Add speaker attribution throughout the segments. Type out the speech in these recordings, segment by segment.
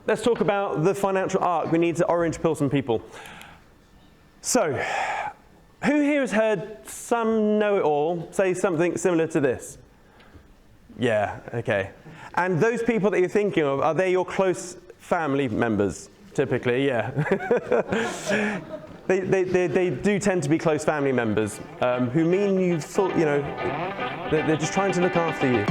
Speaker 1: let's talk about the financial ark. We need to orange pill some people. So, who here has heard some know-it-all say something similar to this? Yeah, okay. And those people that you're thinking of, are they your close family members? Typically, yeah. they do tend to be close family members who mean you full, you know, they're just trying to look after you.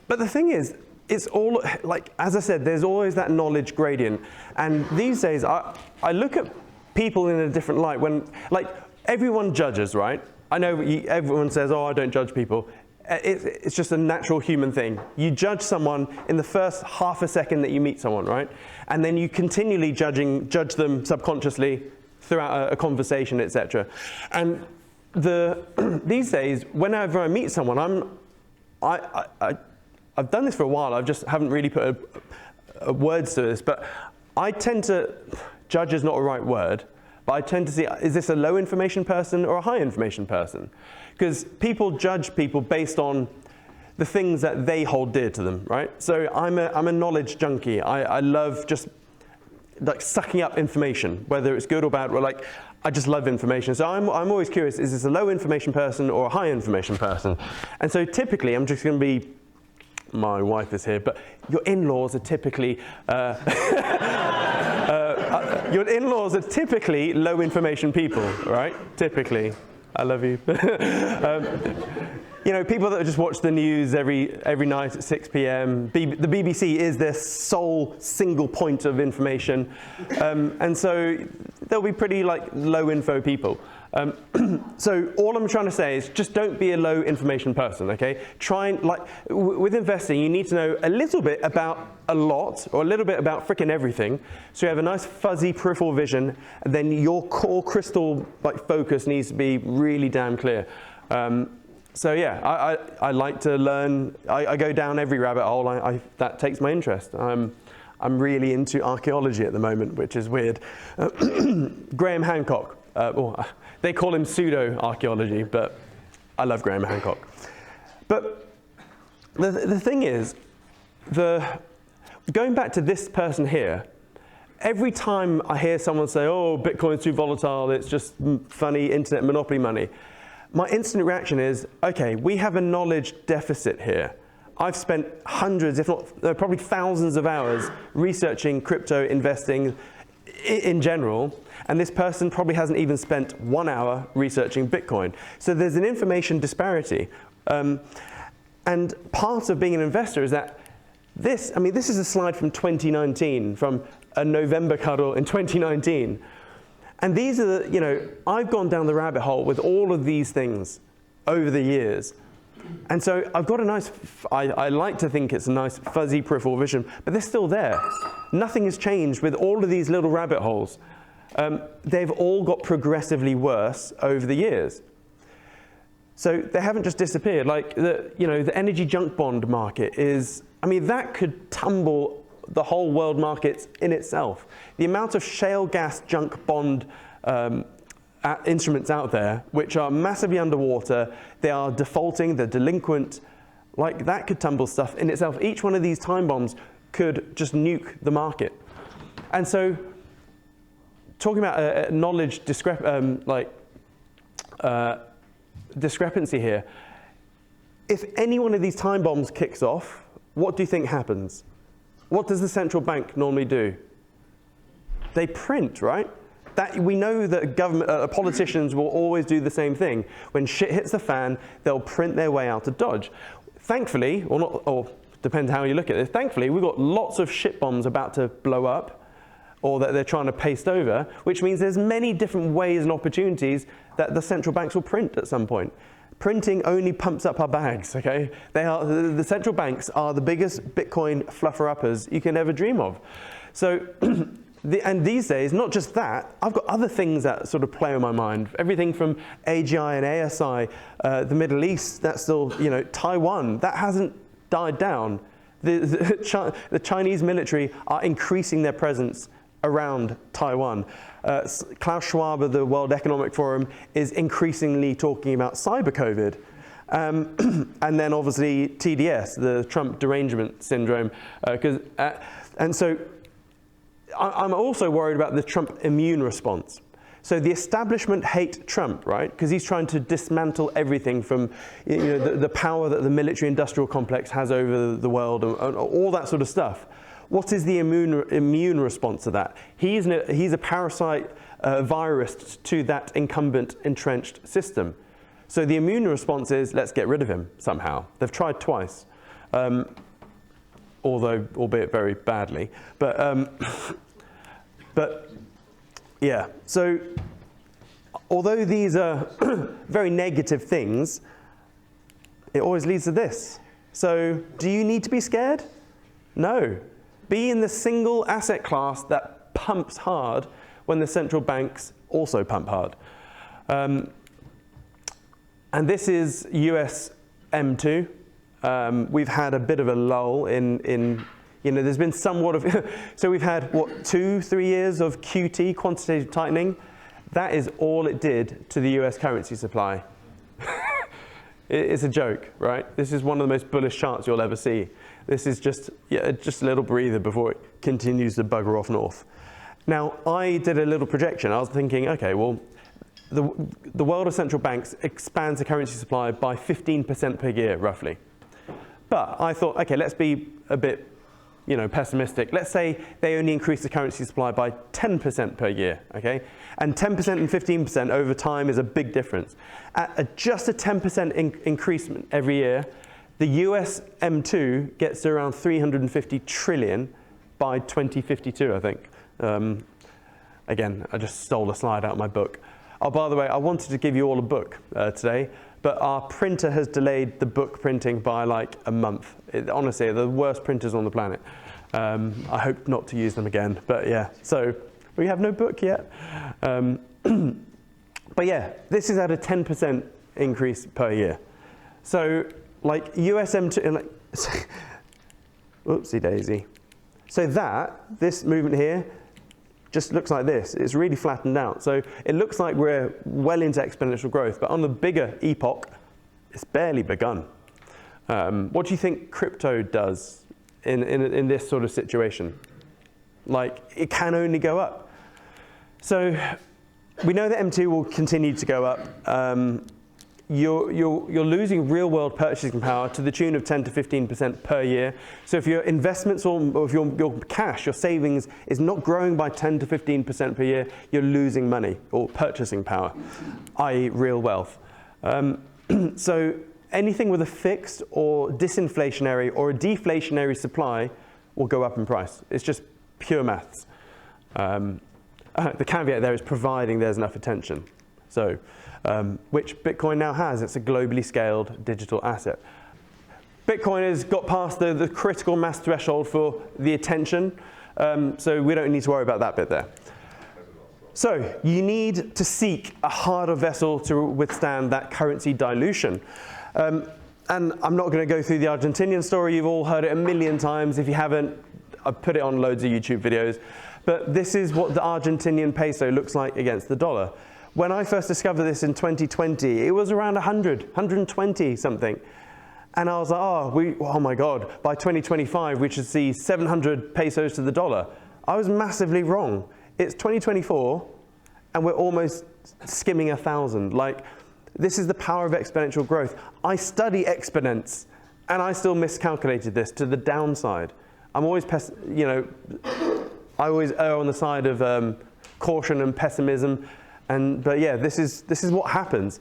Speaker 1: But the thing is, it's all, like, as I said, there's always that knowledge gradient. And these days, I look at people in a different light. When, like, everyone judges, right? I know everyone says, oh, I don't judge people. It's just a natural human thing. You judge someone in the first half a second that you meet someone, right? And then you continually judge them subconsciously throughout a conversation, etc. And these days, whenever I meet someone, I've done this for a while. I just haven't really put words to this, but I tend to, judge is not a right word, but I tend to see, is this a low information person or a high information person? Because people judge people based on the things that they hold dear to them, right? So I'm a knowledge junkie. I love just like sucking up information, whether it's good or bad, or like, I just love information. So I'm always curious, is this a low information person or a high information person? And so typically, I'm just going to be, my wife is here, but your in-laws are typically, your in-laws are typically low information people, right? Typically. I love you. You know, people that just watch the news every night at 6 p.m. The BBC is their sole single point of information. And so they'll be pretty like low info people. So all I'm trying to say is just don't be a low information person, okay? Try and, like, with investing, you need to know a little bit about a lot, or a little bit about frickin' everything. So you have a nice fuzzy peripheral vision, and then your core crystal like focus needs to be really damn clear. So yeah, I like to learn. I go down every rabbit hole. That takes my interest. I'm really into archaeology at the moment, which is weird. Graham Hancock. They call him pseudo-archaeology, but I love Graham Hancock. But the thing is, going back to this person here, every time I hear someone say, oh, Bitcoin's too volatile, it's just funny internet monopoly money, my instant reaction is, okay, we have a knowledge deficit here. I've spent hundreds, if not probably thousands of hours researching crypto investing in general, and this person probably hasn't even spent 1 hour researching Bitcoin. So there's an information disparity. And part of being an investor is that this is a slide from 2019, from a November cuddle in 2019. And these are the, you know, I've gone down the rabbit hole with all of these things over the years. And so I've got a nice, I like to think it's a nice fuzzy peripheral vision, but they're still there. Nothing has changed with all of these little rabbit holes. They've all got progressively worse over the years. So they haven't just disappeared. Like the energy junk bond market is, I mean, that could tumble the whole world markets in itself. The amount of shale gas junk bond instruments out there, which are massively underwater, they are defaulting, they're delinquent, like that could tumble stuff in itself. Each one of these time bombs could just nuke the market. And so, talking about a knowledge discrepancy here, if any one of these time bombs kicks off, what do you think happens? What does the central bank normally do? They print, right? We know that government, politicians will always do the same thing. When shit hits the fan, they'll print their way out of Dodge. Thankfully, or not, or depends how you look at this, thankfully we've got lots of shit bombs about to blow up, or that they're trying to paste over, which means there's many different ways and opportunities that the central banks will print at some point. Printing only pumps up our bags, okay? The central banks are the biggest Bitcoin fluffer-uppers you can ever dream of. So, and these days, not just that, I've got other things that sort of play on my mind. Everything from AGI and ASI, the Middle East, that's still, you know, Taiwan, that hasn't died down. The Chinese military are increasing their presence around Taiwan. Klaus Schwab of the World Economic Forum is increasingly talking about cyber COVID. And then obviously TDS, the Trump derangement syndrome. And so I'm also worried about the Trump immune response. So the establishment hate Trump, right? Because he's trying to dismantle everything from the power that the military-industrial complex has over the world and all that sort of stuff. What is the immune response to that? He's a parasite virus to that incumbent entrenched system. So the immune response is, let's get rid of him somehow. They've tried twice, although albeit very badly. But yeah, so although these are very negative things, it always leads to this. So do you need to be scared? No. Be in the single asset class that pumps hard when the central banks also pump hard. And this is US M2. We've had a bit of a lull in there's been somewhat of, so we've had, what, 2-3 years of QT, quantitative tightening. That is all it did to the US currency supply. It's a joke, right? This is one of the most bullish charts you'll ever see. This is just a little breather before it continues to bugger off north. Now, I did a little projection. I was thinking, okay, well, the world of central banks expands the currency supply by 15% per year, roughly. But I thought, okay, let's be a bit pessimistic. Let's say they only increase the currency supply by 10% per year, okay? And 10% and 15% over time is a big difference. At just a 10% increasement every year, the US M2 gets to around 350 trillion by 2052, I think. Again, I just stole a slide out of my book. Oh, by the way, I wanted to give you all a book today, but our printer has delayed the book printing by like a month. Honestly, they're the worst printers on the planet. I hope not to use them again, but yeah. So we have no book yet. But yeah, this is at a 10% increase per year. So like USM2, like, whoopsie daisy. So this movement here just looks like this. It's really flattened out. So it looks like we're well into exponential growth, but on the bigger epoch, it's barely begun. What do you think crypto does in this sort of situation? Like, it can only go up. So we know that M2 will continue to go up. You're losing real world purchasing power to the tune of 10 to 15% per year. So if your investments or if your cash, your savings is not growing by 10 to 15% per year, you're losing money or purchasing power, i.e. real wealth. So anything with a fixed or disinflationary or a deflationary supply will go up in price. It's just pure maths. The caveat there is providing there's enough attention. So, which Bitcoin now has. It's a globally scaled digital asset. Bitcoin has got past the critical mass threshold for the attention, so we don't need to worry about that bit there. So you need to seek a harder vessel to withstand that currency dilution. And I'm not going to go through the Argentinian story. You've all heard it a million times. If you haven't, I've put it on loads of YouTube videos. But this is what the Argentinian peso looks like against the dollar. When I first discovered this in 2020, it was around 100, 120 something. And I was like, oh my God, by 2025, we should see 700 pesos to the dollar. I was massively wrong. It's 2024, and we're almost skimming 1,000. Like, this is the power of exponential growth. I study exponents, and I still miscalculated this to the downside. I'm always, I always err on the side of caution and pessimism. But yeah, this is what happens.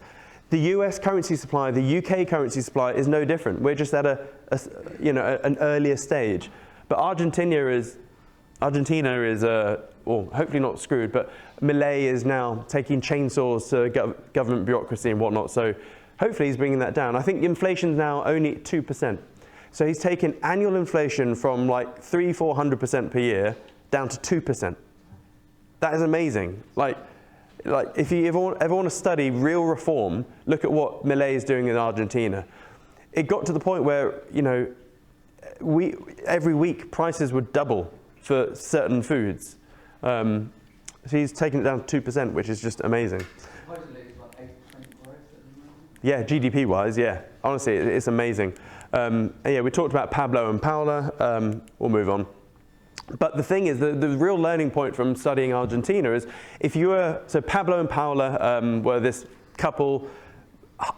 Speaker 1: The US currency supply, the UK currency supply is no different. We're just at an earlier stage. But Argentina is, well, hopefully not screwed, but Milei is now taking chainsaws to government bureaucracy and whatnot. So hopefully he's bringing that down. I think inflation's now only 2%. So he's taken annual inflation from like 300-400% per year down to 2%. That is amazing. Like if you ever want to study real reform, look at what Milei is doing in Argentina. It got to the point where, every week prices would double for certain foods. So he's taken it down to 2%, which is just amazing.
Speaker 2: Supposedly it's like 8% growth at the moment.
Speaker 1: Yeah, GDP-wise, yeah. Honestly, it's amazing. And yeah, we talked about Pablo and Paula. We'll move on. But the thing is, the real learning point from studying Argentina is if you were, so Pablo and Paula were this couple,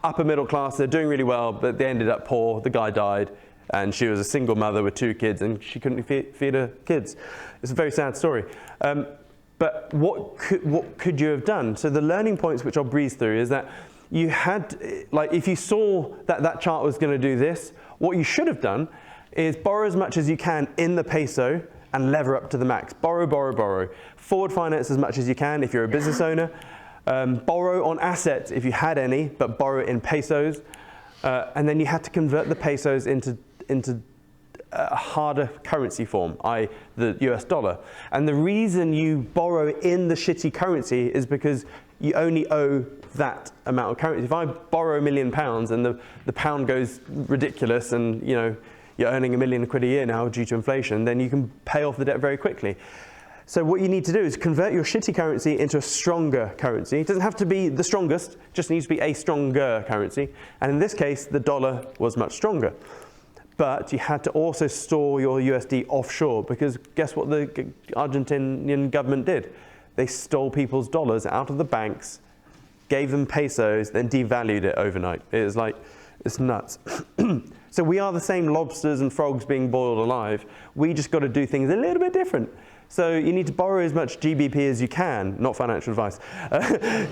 Speaker 1: upper middle class, they're doing really well, but they ended up poor, the guy died, and she was a single mother with 2 kids, and she couldn't feed her kids. It's a very sad story. But what could you have done? So the learning points which I'll breeze through is that you had, like if you saw that that chart was going to do this, what you should have done is borrow as much as you can in the peso and lever up to the max. Borrow, borrow, borrow. Forward finance as much as you can if you're a business owner. Borrow on assets if you had any, but borrow in pesos. And then you had to convert the pesos into a harder currency form, i.e. the US dollar. And the reason you borrow in the shitty currency is because you only owe that amount of currency. If I borrow £1 million and the pound goes ridiculous and you're earning £1 million a year now due to inflation, then you can pay off the debt very quickly. So what you need to do is convert your shitty currency into a stronger currency. It doesn't have to be the strongest, just needs to be a stronger currency. And in this case, the dollar was much stronger. But you had to also store your USD offshore because guess what the Argentinian government did? They stole people's dollars out of the banks, gave them pesos, then devalued it overnight. It's nuts. So we are the same lobsters and frogs being boiled alive. We just got to do things a little bit different. So you need to borrow as much GBP as you can, not financial advice.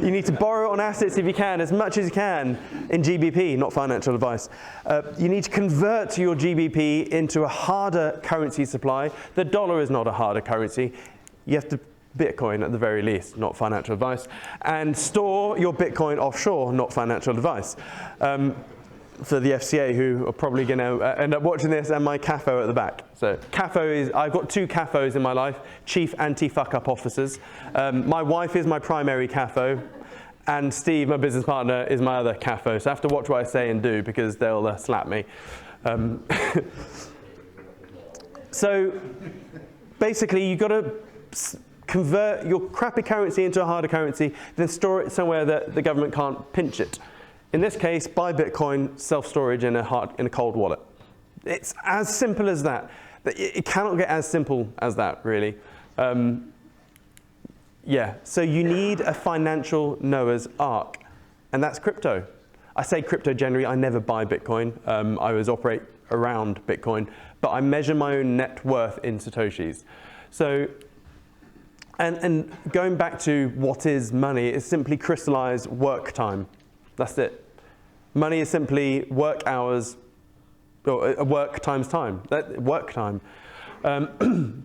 Speaker 1: You need to borrow on assets if you can, as much as you can in GBP, not financial advice. You need to convert your GBP into a harder currency supply. The dollar is not a harder currency. You have to Bitcoin at the very least, not financial advice. And store your Bitcoin offshore, not financial advice. For the FCA, who are probably going to end up watching this, and my CAFO at the back. So CAFO is, I've got 2 CAFOs in my life, Chief Anti-Fuck-Up Officers. My wife is my primary CAFO, and Steve, my business partner, is my other CAFO. So I have to watch what I say and do because they'll slap me. So basically, you've got to convert your crappy currency into a harder currency, then store it somewhere that the government can't pinch it. In this case, buy Bitcoin, self-storage in a cold wallet. It's as simple as that. It cannot get as simple as that, really. Yeah, so you need a financial Noah's Ark, and that's crypto. I say crypto generally, I never buy Bitcoin. I always operate around Bitcoin, but I measure my own net worth in Satoshis. So, and going back to what is money, it's simply crystallized work time. That's it. Money is simply work hours, or work times time. Work time.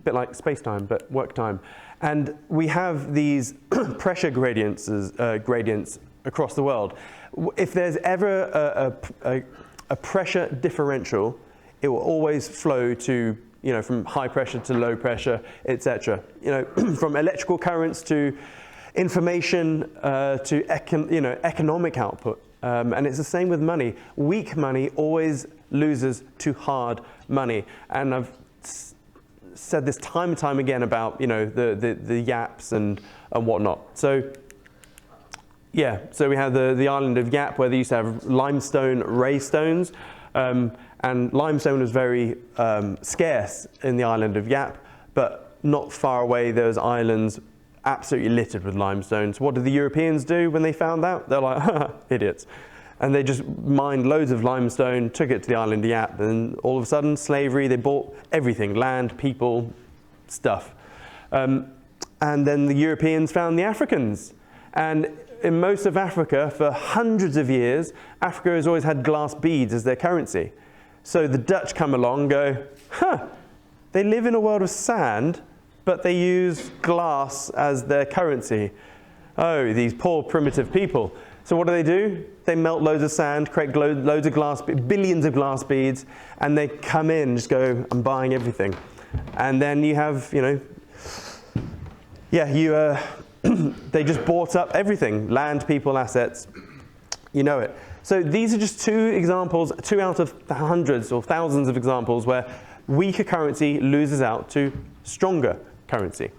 Speaker 1: Bit like space time, but work time. And we have these pressure gradients across the world. If there's ever a pressure differential, it will always flow to, from high pressure to low pressure, etc. From electrical currents to information to economic output. And it's the same with money. Weak money always loses to hard money. And I've said this time and time again about the yaps and whatnot. So yeah, so we have the island of Yap where they used to have limestone ray stones. And limestone was very scarce in the island of Yap, but not far away there's islands absolutely littered with limestone. So what did the Europeans do when they found out? They're like, haha, idiots. And they just mined loads of limestone, took it to the island of Yap, and all of a sudden, slavery, they bought everything, land, people, stuff. And then the Europeans found the Africans. And in most of Africa, for hundreds of years, Africa has always had glass beads as their currency. So the Dutch come along and go, they live in a world of sand, but they use glass as their currency. Oh, these poor primitive people. So what do? They melt loads of sand, create loads of glass, billions of glass beads, and they come in and just go, I'm buying everything. And then you have, they just bought up everything, land, people, assets, it. So these are just 2 examples, 2 out of the hundreds or thousands of examples where weaker currency loses out to stronger currency.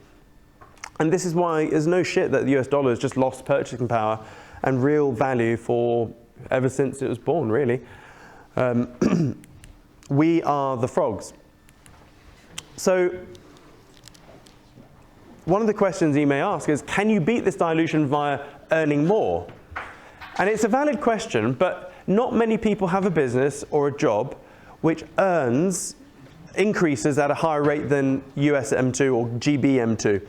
Speaker 1: And this is why there's no shit that the US dollar has just lost purchasing power and real value for ever since it was born, really. We are the frogs. So one of the questions you may ask is, can you beat this dilution via earning more? And it's a valid question, but not many people have a business or a job which increases at a higher rate than USM2 or GBM2.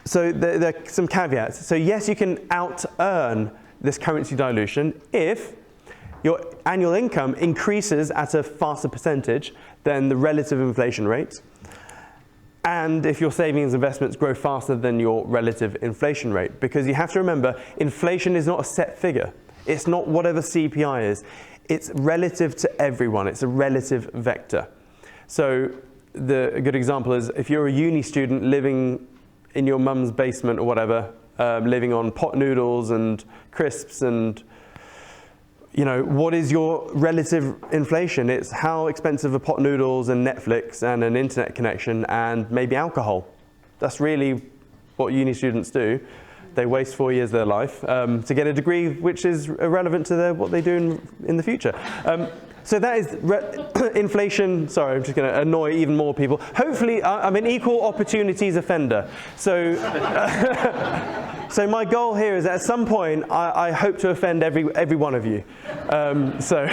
Speaker 1: So there are some caveats. So yes, you can out-earn this currency dilution if your annual income increases at a faster percentage than the relative inflation rate, and if your savings investments grow faster than your relative inflation rate. Because you have to remember, inflation is not a set figure. It's not whatever CPI is. It's relative to everyone. It's a relative vector. So a good example is if you're a uni student living in your mum's basement or whatever, living on pot noodles and crisps and, you know, what is your relative inflation? It's how expensive are pot noodles and Netflix and an internet connection and maybe alcohol. That's really what uni students do. They waste 4 years of their life to get a degree which is irrelevant to what they do in the future. So that is inflation. Sorry, I'm just going to annoy even more people. Hopefully, I'm an equal opportunities offender. So, so my goal here is that at some point, I hope to offend every one of you. So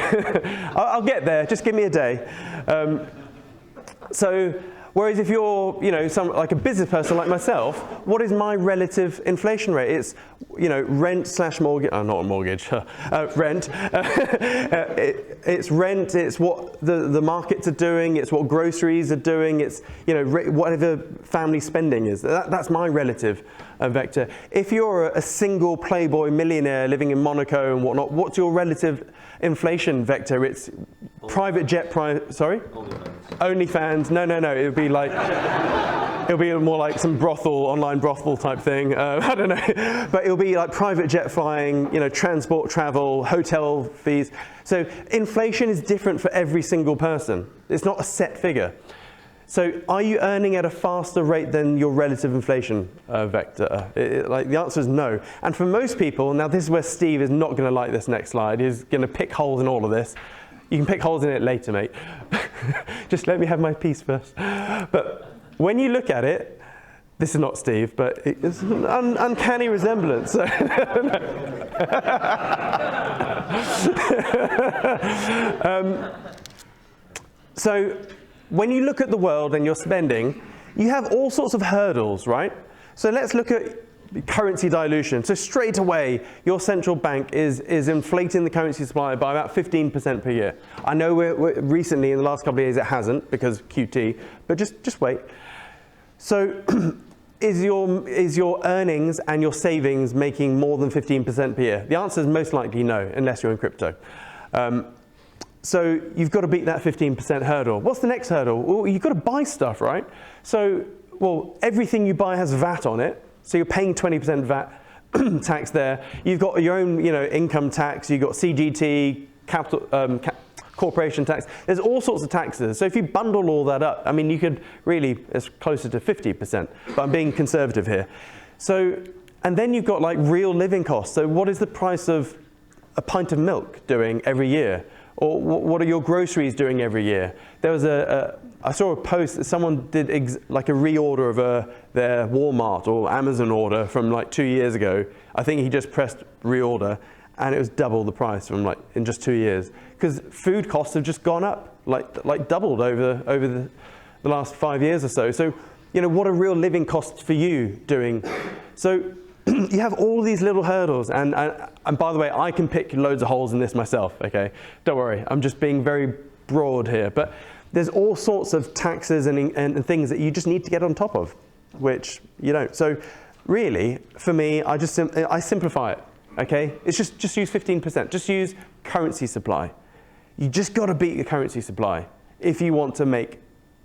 Speaker 1: I'll get there. Just give me a day. Whereas if you're, you know, like a business person like myself, what is my relative inflation rate? It's, you know, rent slash mortgage. Oh, not a mortgage. Rent. It's rent. It's what the markets are doing. It's what groceries are doing. It's, you know, whatever family spending is. That's my relative vector. If you're a single playboy millionaire living in Monaco and whatnot, what's your relative inflation vector? It's private jet sorry? OnlyFans. No. It would be like, it'll be more like some online brothel type thing. I don't know. But it'll be like private jet flying, you know, transport, travel, hotel fees. So inflation is different for every single person. It's not a set figure. So are you earning at a faster rate than your relative inflation vector? Like the answer is no. And for most people, now this is where Steve is not going to like this next slide. He's going to pick holes in all of this. You can pick holes in it later, mate. Just let me have my piece first. But when you look at it, this is not Steve, but it's an uncanny resemblance. So when you look at the world and you're spending, you have all sorts of hurdles, right? So let's look at currency dilution. So straight away, your central bank is inflating the currency supply by about 15% per year. I know we're recently, in the last couple of years, it hasn't because QT, but just wait. So is your earnings and your savings making more than 15% per year? The answer is most likely no, unless you're in crypto. So you've got to beat that 15% hurdle. What's the next hurdle? Well, you've got to buy stuff, right? So, well, everything you buy has VAT on it. So you're paying 20% VAT tax there. You've got your own, you know, income tax. You've got CGT, capital, corporation tax. There's all sorts of taxes. So if you bundle all that up, I mean, you could really, it's closer to 50%. But I'm being conservative here. So, and then you've got like real living costs. So what is the price of a pint of milk doing every year? Or what are your groceries doing every year? There was I saw a post that someone did like a reorder of their Walmart or Amazon order from like 2 years ago. I think he just pressed reorder and it was double the price from like in just 2 years. Because food costs have just gone up, like doubled over the last 5 years or so. So, you know, what are real living costs for you doing? So you have all these little hurdles, and by the way, I can pick loads of holes in this myself, okay? Don't worry, I'm just being very broad here. But there's all sorts of taxes and things that you just need to get on top of, which you don't. So really, for me, I simplify it, okay? It's just use 15%. Just use currency supply. You just got to beat the currency supply if you want to make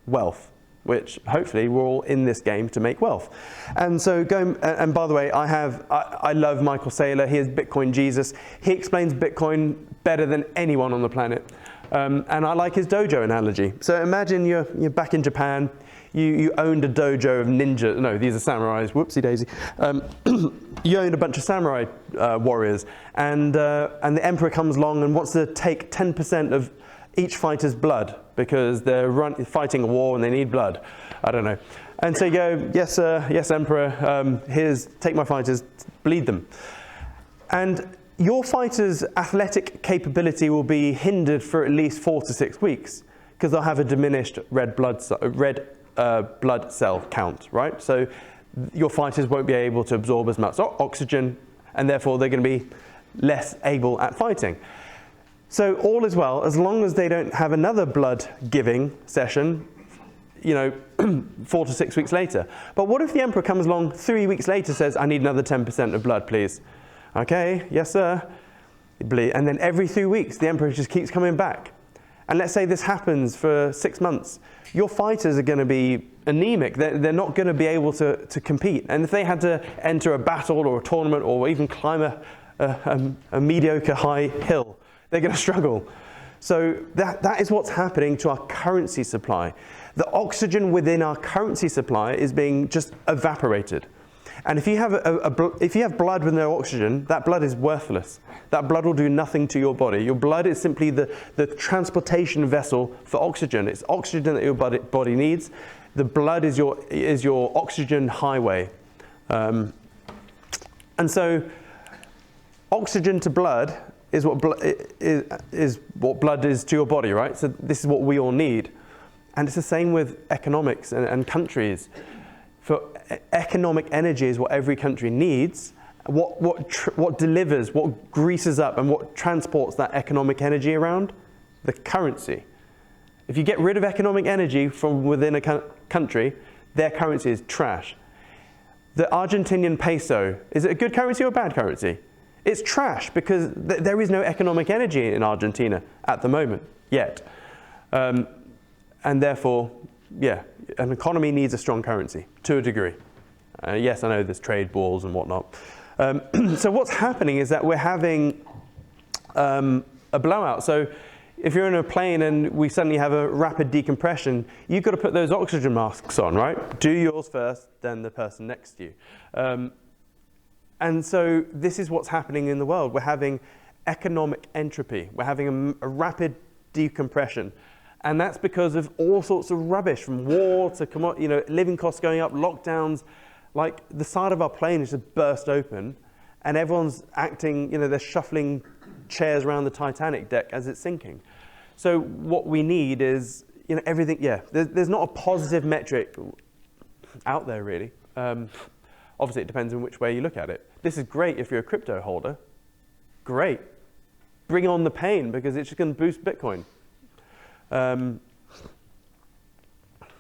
Speaker 1: wealth, which hopefully we're all in this game to make wealth. And so and by the way, I love Michael Saylor. He is Bitcoin Jesus. He explains Bitcoin better than anyone on the planet. And I like his dojo analogy. So imagine you're back in Japan, you owned a dojo of ninja. No, these are samurais. Whoopsie daisy. You owned a bunch of samurai warriors, and the emperor comes along and wants to take 10% of each fighter's blood because they're fighting a war and they need blood. I don't know. And so you go, yes, sir, yes, emperor. Take my fighters, bleed them. And your fighter's athletic capability will be hindered for at least 4 to 6 weeks because they'll have a diminished red blood cell count, right? So your fighters won't be able to absorb as much oxygen, and therefore they're going to be less able at fighting. So all is well, as long as they don't have another blood giving session, 4 to 6 weeks later. But what if the emperor comes along 3 weeks later, says, I need another 10% of blood, please? Okay, yes, sir. And then every 3 weeks, the emperor just keeps coming back. And let's say this happens for 6 months. Your fighters are going to be anemic. They're not going to be able to compete. And if they had to enter a battle or a tournament or even climb a mediocre high hill, they're going to struggle. So that is what's happening to our currency supply. The oxygen within our currency supply is being just evaporated. And if you have blood with no oxygen, that blood is worthless. That blood will do nothing to your body. Your blood is simply the transportation vessel for oxygen. It's oxygen that your body needs. The blood is your oxygen highway. And so oxygen to blood is what blood is to your body, right? So this is what we all need. And it's the same with economics and countries. For economic energy is what every country needs. What delivers, what greases up, and what transports that economic energy around? The currency. If you get rid of economic energy from within a country, their currency is trash. The Argentinian peso, is it a good currency or a bad currency? It's trash because there is no economic energy in Argentina at the moment, yet. And therefore, yeah, an economy needs a strong currency to a degree. Yes, I know there's trade wars and whatnot. So what's happening is that we're having a blowout. So if you're in a plane and we suddenly have a rapid decompression, you've got to put those oxygen masks on, right? Do yours first, then the person next to you. And so this is what's happening in the world. We're having economic entropy. We're having a rapid decompression. And that's because of all sorts of rubbish, from war to living costs going up, lockdowns. Like the side of our plane is just burst open, and everyone's acting, they're shuffling chairs around the Titanic deck as it's sinking. So what we need is, everything. Yeah, there's not a positive metric out there really. Obviously, it depends on which way you look at it. This is great if you're a crypto holder. Great, bring on the pain because it's just going to boost Bitcoin.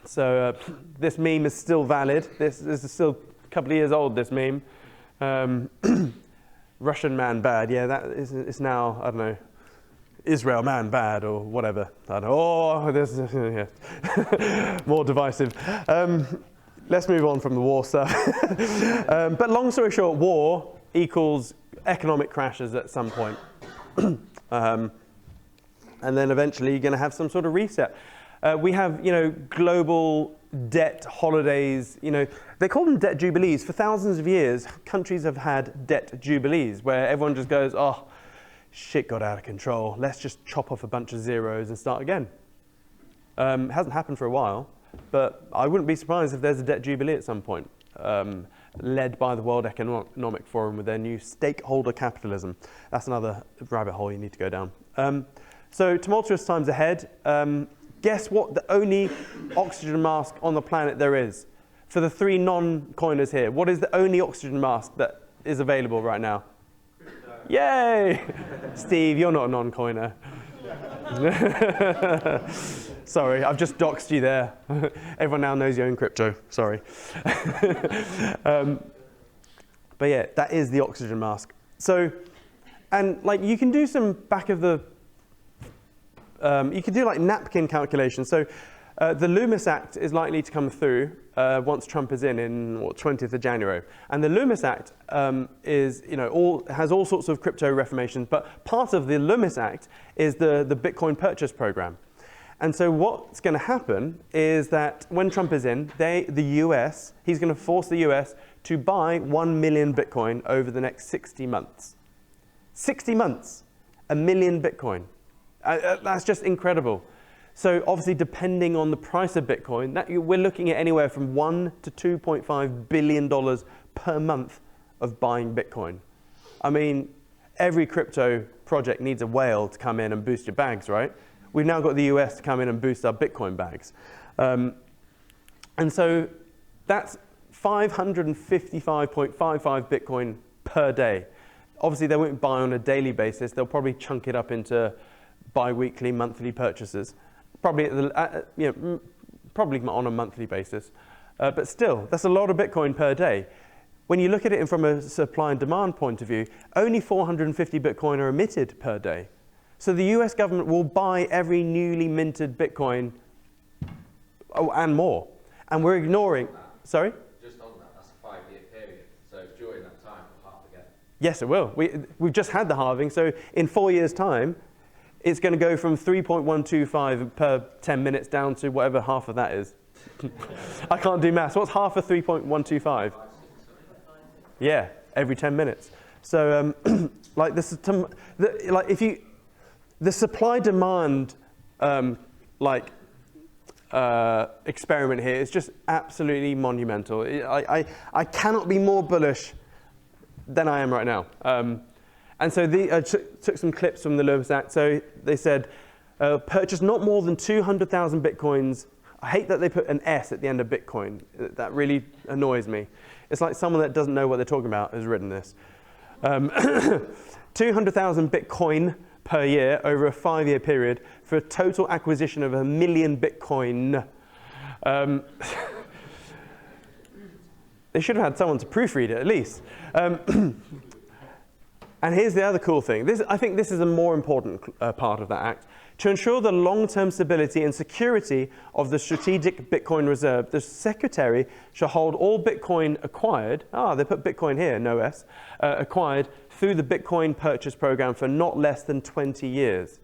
Speaker 1: So this meme is still valid. This is still a couple of years old, this meme. Russian man bad. Yeah, it's now, I don't know, Israel man bad or whatever. I don't know. Oh, this is yeah. More divisive. Let's move on from the war stuff. But long story short, war equals economic crashes at some point. And then eventually you're going to have some sort of reset. We have, global debt holidays. They call them debt jubilees. For thousands of years, countries have had debt jubilees where everyone just goes, oh, shit got out of control. Let's just chop off a bunch of zeros and start again. It hasn't happened for a while, but I wouldn't be surprised if there's a debt jubilee at some point, led by the World Economic Forum with their new stakeholder capitalism. That's another rabbit hole you need to go down. So tumultuous times ahead. Guess what the only oxygen mask on the planet there is? For the 3 non-coiners here, what is the only oxygen mask that is available right now? Crypto. Yay! Steve, you're not a non-coiner. Sorry, I've just doxed you there. Everyone now knows you own crypto. Sorry. But yeah, that is the oxygen mask. So, and you can do some back of the you can do napkin calculations. So the Loomis Act is likely to come through once Trump is in 20th of January. And the Loomis Act is, has all sorts of crypto reformations, but part of the Loomis Act is the Bitcoin purchase program. And so what's going to happen is that when Trump is in, the US, he's going to force the US to buy 1 million Bitcoin over the next 60 months. 60 months, 1 million Bitcoin. That's just incredible. So obviously, depending on the price of Bitcoin, we're looking at anywhere from $1 to $2.5 billion per month of buying Bitcoin. I mean, every crypto project needs a whale to come in and boost your bags, right? We've now got the US to come in and boost our Bitcoin bags. And so that's 555.55 Bitcoin per day. Obviously, they won't buy on a daily basis. They'll probably chunk it up into bi-weekly, monthly purchases. Probably, probably on a monthly basis. But still, that's a lot of Bitcoin per day. When you look at it from a supply and demand point of view, only 450 Bitcoin are emitted per day. So the US government will buy every newly minted Bitcoin and more. And we're ignoring, sorry?
Speaker 3: Just on that, that's a 5-year period. So during that time, it'll halve again.
Speaker 1: Yes, it will. We've just had the halving. So in 4 years' time, it's going to go from 3.125 per 10 minutes down to whatever half of that is. I can't do maths. What's half of 3.125? Yeah, every 10 minutes. So like this is the supply-demand experiment here is just absolutely monumental. I cannot be more bullish than I am right now. And so I took some clips from the Lewis Act. So they said, purchase not more than 200,000 Bitcoins. I hate that they put an S at the end of Bitcoin. That really annoys me. It's like someone that doesn't know what they're talking about has written this. 200,000 Bitcoin per year over a 5-year period for a total acquisition of 1 million Bitcoin. They should have had someone to proofread it at least. And here's the other cool thing. I think this is a more important part of that act. To ensure the long-term stability and security of the strategic Bitcoin reserve, the Secretary shall hold all Bitcoin acquired, they put Bitcoin here, no S, acquired through the Bitcoin purchase program for not less than 20 years.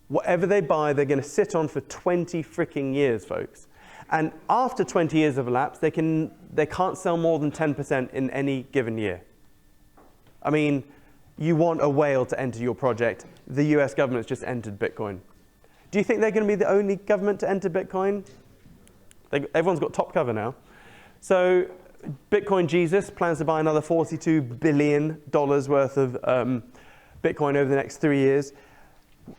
Speaker 1: Whatever they buy, they're going to sit on for 20 freaking years, folks. And after 20 years have elapsed, they can't sell more than 10% in any given year. I mean, you want a whale to enter your project. The US government's just entered Bitcoin. Do you think they're going to be the only government to enter Bitcoin? Everyone's got top cover now. So Bitcoin Jesus plans to buy another $42 billion worth of Bitcoin over the next 3 years.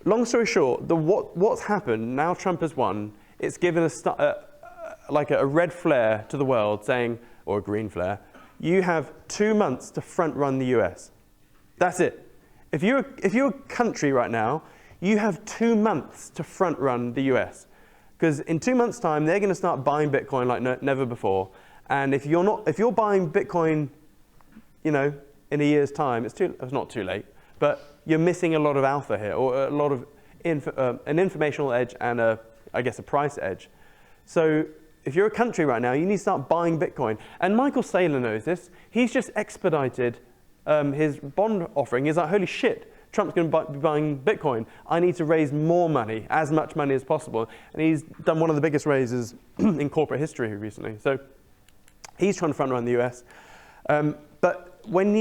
Speaker 1: Long story short, what's happened, now Trump has won, it's given a red flare to the world saying, or a green flare, you have 2 months to front run the US. That's it. If you're a country right now, you have 2 months to front run the US. Because in 2 months' time, they're going to start buying Bitcoin like never before. And if you're buying Bitcoin, in a year's time, it's not too late, but you're missing a lot of alpha here, or a lot of an informational edge and a price edge. So if you're a country right now, you need to start buying Bitcoin. And Michael Saylor knows this. He's just expedited his bond offering. He's like, holy shit, Trump's going to be buying Bitcoin. I need to raise more money, as much money as possible. And he's done one of the biggest raises in corporate history recently. So he's trying to front run the US. But when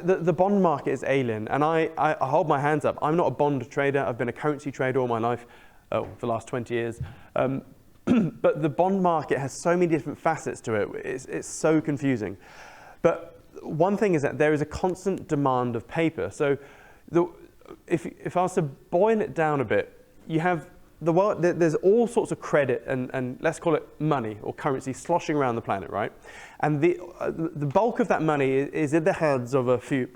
Speaker 1: the bond market is alien, and I hold my hands up. I'm not a bond trader. I've been a currency trader all my life, for the last 20 years. But the bond market has so many different facets to it. It's so confusing. But one thing is that there is a constant demand of paper. So if I was to boil it down a bit, you have the world, there's all sorts of credit and let's call it money or currency sloshing around the planet, right? And the bulk of that money is in the hands of a few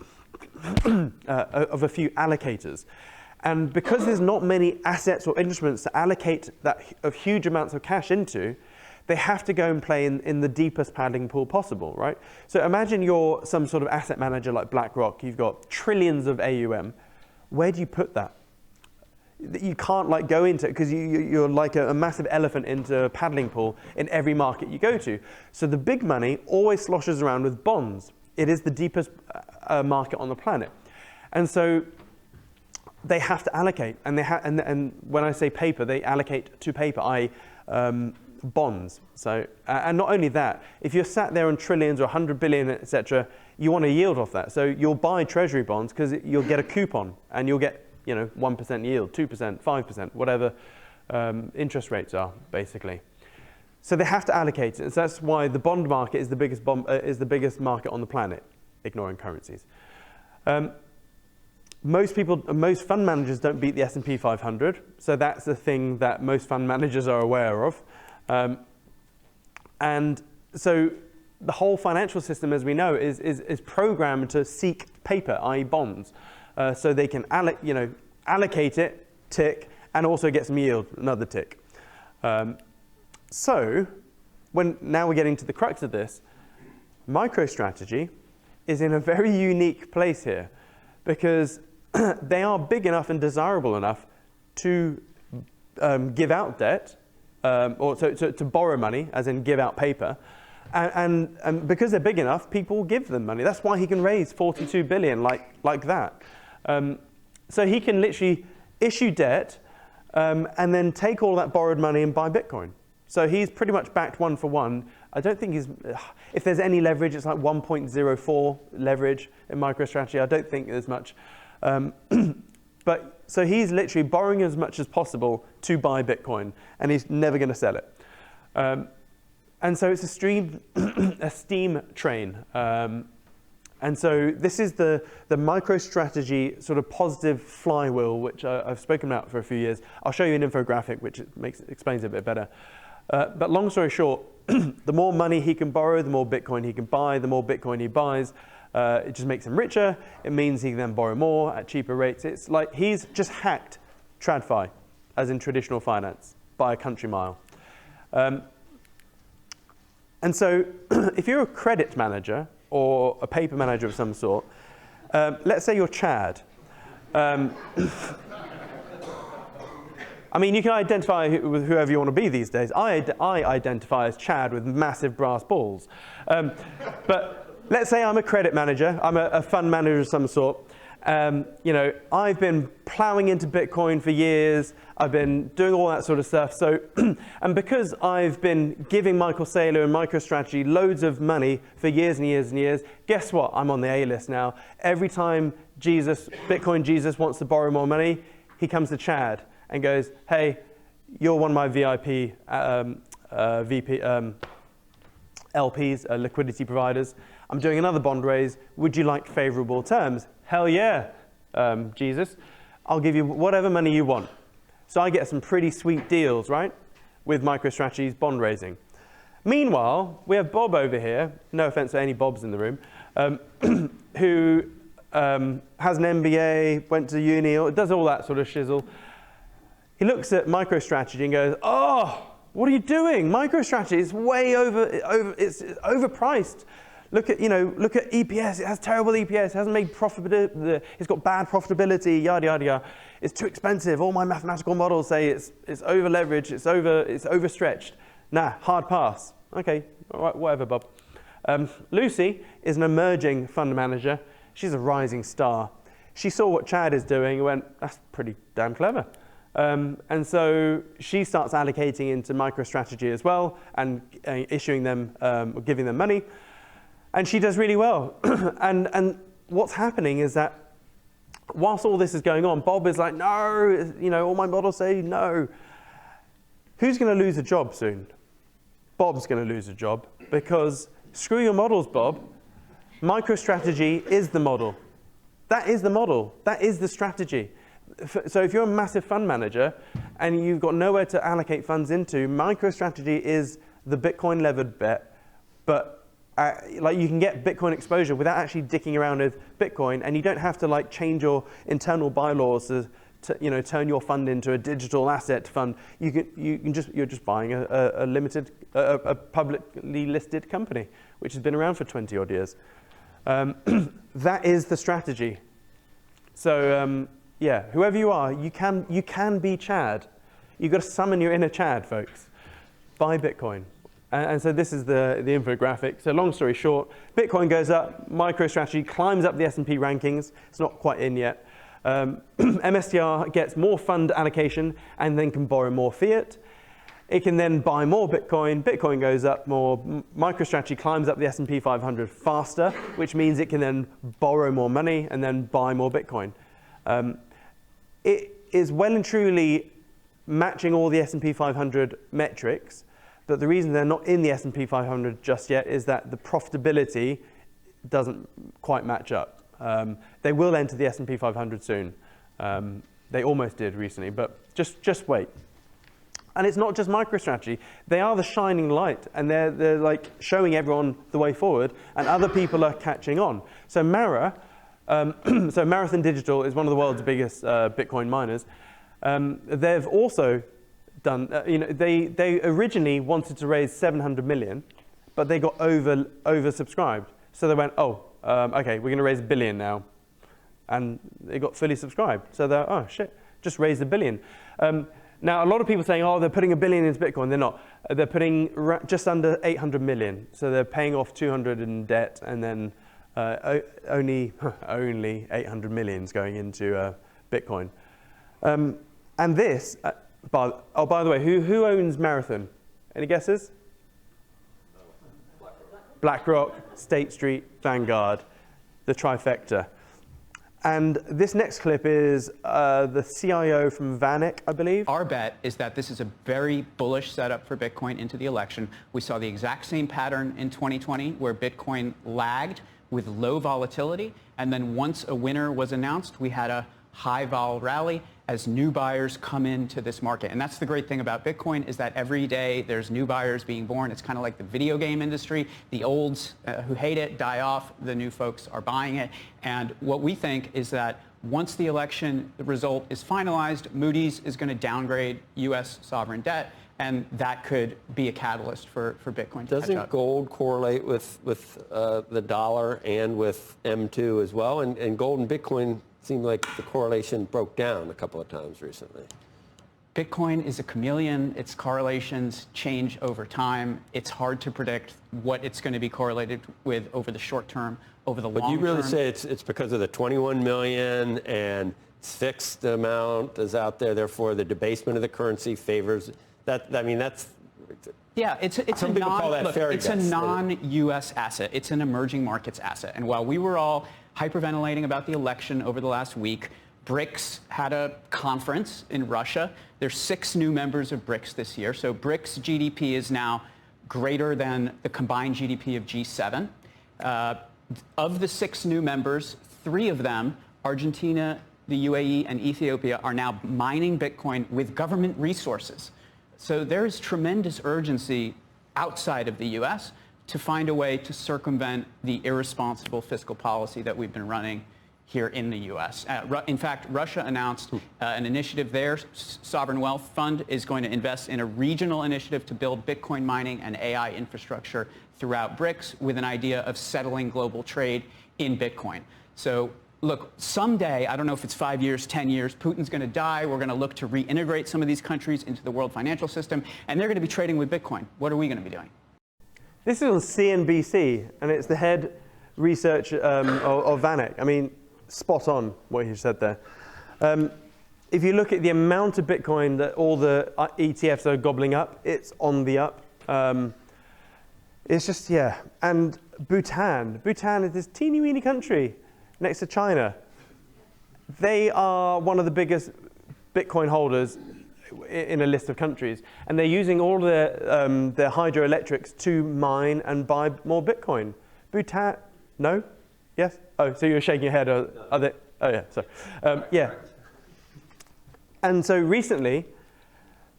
Speaker 1: allocators. And because there's not many assets or instruments to allocate of huge amounts of cash into, they have to go and play in the deepest paddling pool possible, right? So imagine you're some sort of asset manager like BlackRock. You've got trillions of AUM. Where do you put that? You can't go into it because you're like a massive elephant into a paddling pool in every market you go to. So the big money always sloshes around with bonds. It is the deepest market on the planet. And so they have to allocate, and and when I say paper, they allocate to paper, i.e. bonds. So, and not only that, if you're sat there on trillions or 100 billion, etc., you want to yield off that. So you'll buy treasury bonds because you'll get a coupon, and you'll get 1% yield, 2%, 5%, whatever interest rates are, basically. So they have to allocate it. So that's why the bond market is the biggest market on the planet, ignoring currencies. Most fund managers don't beat the S&P 500, so that's the thing that most fund managers are aware of. And so the whole financial system, as we know, is programmed to seek paper, i.e. bonds, so they can allocate it, tick, and also get some yield, another tick. So now we're getting to the crux of this, MicroStrategy is in a very unique place here, because they are big enough and desirable enough to give out debt, or to borrow money, as in give out paper, and because they're big enough, people give them money. That's why he can raise 42 billion like that. So he can literally issue debt and then take all that borrowed money and buy Bitcoin. So he's pretty much backed 1-for-1. I don't think if there's any leverage, it's like 1.04 leverage in MicroStrategy. I don't think there's much. But so he's literally borrowing as much as possible to buy Bitcoin, and he's never going to sell it. And so it's a steam train. And so this is the MicroStrategy sort of positive flywheel, which I've spoken about for a few years. I'll show you an infographic which explains it a bit better. But long story short, the more money he can borrow, the more Bitcoin he can buy, the more Bitcoin he buys. It just makes him richer. It means he can then borrow more at cheaper rates. It's like he's just hacked TradFi, as in traditional finance, by a country mile. And so if you're a credit manager or a paper manager of some sort, let's say you're Chad. I mean, you can identify with whoever you want to be these days. I identify as Chad with massive brass balls. But let's say I'm a credit manager. I'm a fund manager of some sort. I've been plowing into Bitcoin for years. I've been doing all that sort of stuff. So, and because I've been giving Michael Saylor and MicroStrategy loads of money for years and years and years, guess what? I'm on the A-list now. Every time Bitcoin Jesus wants to borrow more money, he comes to Chad and goes, hey, you're one of my VIP LPs, liquidity providers. I'm doing another bond raise. Would you like favorable terms? Hell yeah, Jesus. I'll give you whatever money you want. So I get some pretty sweet deals, right, with MicroStrategy's bond raising. Meanwhile, we have Bob over here, no offense to any Bobs in the room, who has an MBA, went to uni, does all that sort of shizzle. He looks at MicroStrategy and goes, oh, what are you doing? MicroStrategy is way it's overpriced. Look at EPS. It has terrible EPS. It hasn't made profitability. It's got bad profitability. Yada yada yada. It's too expensive. All my mathematical models say it's over leveraged. It's overstretched. Nah, hard pass. Okay, all right, whatever, Bob. Lucy is an emerging fund manager. She's a rising star. She saw what Chad is doing and went, that's pretty damn clever. And so she starts allocating into MicroStrategy as well and issuing them, or giving them money. And she does really well. and what's happening is that whilst all this is going on, Bob is like, no, all my models say no. Who's going to lose a job soon? Bob's going to lose a job because screw your models, Bob. MicroStrategy is the model. That is the model. That is the strategy. So if you're a massive fund manager and you've got nowhere to allocate funds into, MicroStrategy is the Bitcoin levered bet, but you can get Bitcoin exposure without actually dicking around with Bitcoin, and you don't have to change your internal bylaws to turn your fund into a digital asset fund. You're just buying a publicly listed company, which has been around for 20 odd years. That is the strategy. So yeah, whoever you are, you can be Chad. You've got to summon your inner Chad, folks. Buy Bitcoin. And so this is the infographic. So long story short, Bitcoin goes up, MicroStrategy climbs up the S&P rankings. It's not quite in yet. MSTR gets more fund allocation and then can borrow more fiat. It can then buy more Bitcoin. Bitcoin goes up more. MicroStrategy climbs up the S&P 500 faster, which means it can then borrow more money and then buy more Bitcoin. It is well and truly matching all the S&P 500 metrics, but the reason they're not in the S&P 500 just yet is that the profitability doesn't quite match up. They will enter the S&P 500 soon. They almost did recently, but just wait. And it's not just MicroStrategy. They are the shining light, and they're like showing everyone the way forward, and other people are catching on. So so Marathon Digital is one of the world's biggest Bitcoin miners. They've also done, they originally wanted to raise 700 million, but they got oversubscribed. So they went, okay, we're going to raise $1 billion now. And they got fully subscribed. So they're, oh shit, just raised $1 billion. Now, a lot of people saying, oh, they're putting $1 billion into Bitcoin. They're not. They're putting just under 800 million. So they're paying off 200 in debt, and then only 800 million is going into Bitcoin. And this, by the way, who owns Marathon? Any guesses? BlackRock, State Street, Vanguard, the trifecta. And this next clip is the CIO from VanEck, I believe.
Speaker 4: Our bet is that this is a very bullish setup for Bitcoin into the election. We saw the exact same pattern in 2020 where Bitcoin lagged with low volatility. And then once a winner was announced, we had a high vol rally as new buyers come into this market. And that's the great thing about Bitcoin, is that every day there's new buyers being born. It's kind of like the video game industry. The olds who hate it die off. The new folks are buying it. And what we think is that once the election result is finalized, Moody's is going to downgrade U.S. sovereign debt, and that could be a catalyst for Bitcoin to catch up.
Speaker 5: Doesn't gold correlate with the dollar and with M2 as well? And gold and Bitcoin seemed like the correlation broke down a couple of times recently.
Speaker 4: Bitcoin is a chameleon. Its correlations change over time. It's hard to predict what it's going to be correlated with over the short term, over the long term.
Speaker 5: But you really say it's because of the 21 million and fixed amount is out there, therefore the debasement of the currency favors that. I mean, that's...
Speaker 4: Yeah, it's a non-U.S. asset. It's an emerging markets asset. And while we were all hyperventilating about the election over the last week, BRICS had a conference in Russia. There's 6 new members of BRICS this year. So BRICS GDP is now greater than the combined GDP of G7. Of the 6 new members, 3 of them, Argentina, the UAE, and Ethiopia, are now mining Bitcoin with government resources. So there is tremendous urgency outside of the U.S. to find a way to circumvent the irresponsible fiscal policy that we've been running here in the U.S. In fact, Russia announced an initiative. Their sovereign wealth fund is going to invest in a regional initiative to build Bitcoin mining and AI infrastructure throughout BRICS, with an idea of settling global trade in Bitcoin. So look, someday, I don't know if it's 5 years, 10 years, Putin's going to die. We're going to look to reintegrate some of these countries into the world financial system, and they're going to be trading with Bitcoin. What are we going to be doing?
Speaker 1: This is on CNBC, and it's the head research of VanEck. I mean, spot on what he said there. If you look at the amount of Bitcoin that all the ETFs are gobbling up, it's on the up. It's just, yeah. And Bhutan is this teeny weeny country next to China. They are one of the biggest Bitcoin holders in a list of countries, and they're using all their hydroelectrics to mine and buy more Bitcoin. Bhutan, no? Yes? Oh, so you're shaking your head. Are they? Oh, yeah, sorry. Yeah. And so recently,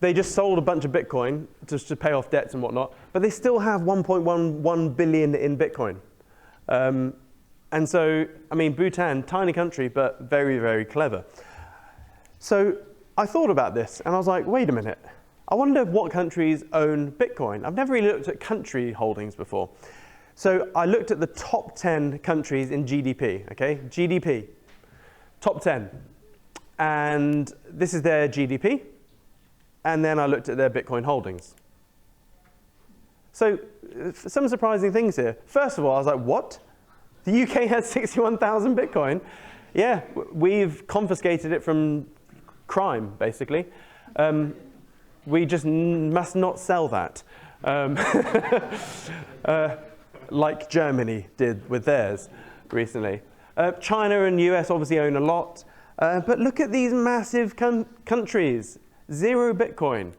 Speaker 1: they just sold a bunch of Bitcoin just to pay off debts and whatnot, but they still have 1.11 billion in Bitcoin. And so, I mean, Bhutan, tiny country, but very, very clever. So I thought about this, and I was like, wait a minute. I wonder what countries own Bitcoin. I've never really looked at country holdings before. So I looked at the top 10 countries in GDP, okay? GDP, top 10. And this is their GDP. And then I looked at their Bitcoin holdings. So some surprising things here. First of all, I was like, what? The UK has 61,000 Bitcoin. Yeah, we've confiscated it from crime, basically. We just must not sell that, like Germany did with theirs recently. China and US obviously own a lot, but look at these massive countries. 0 Bitcoin.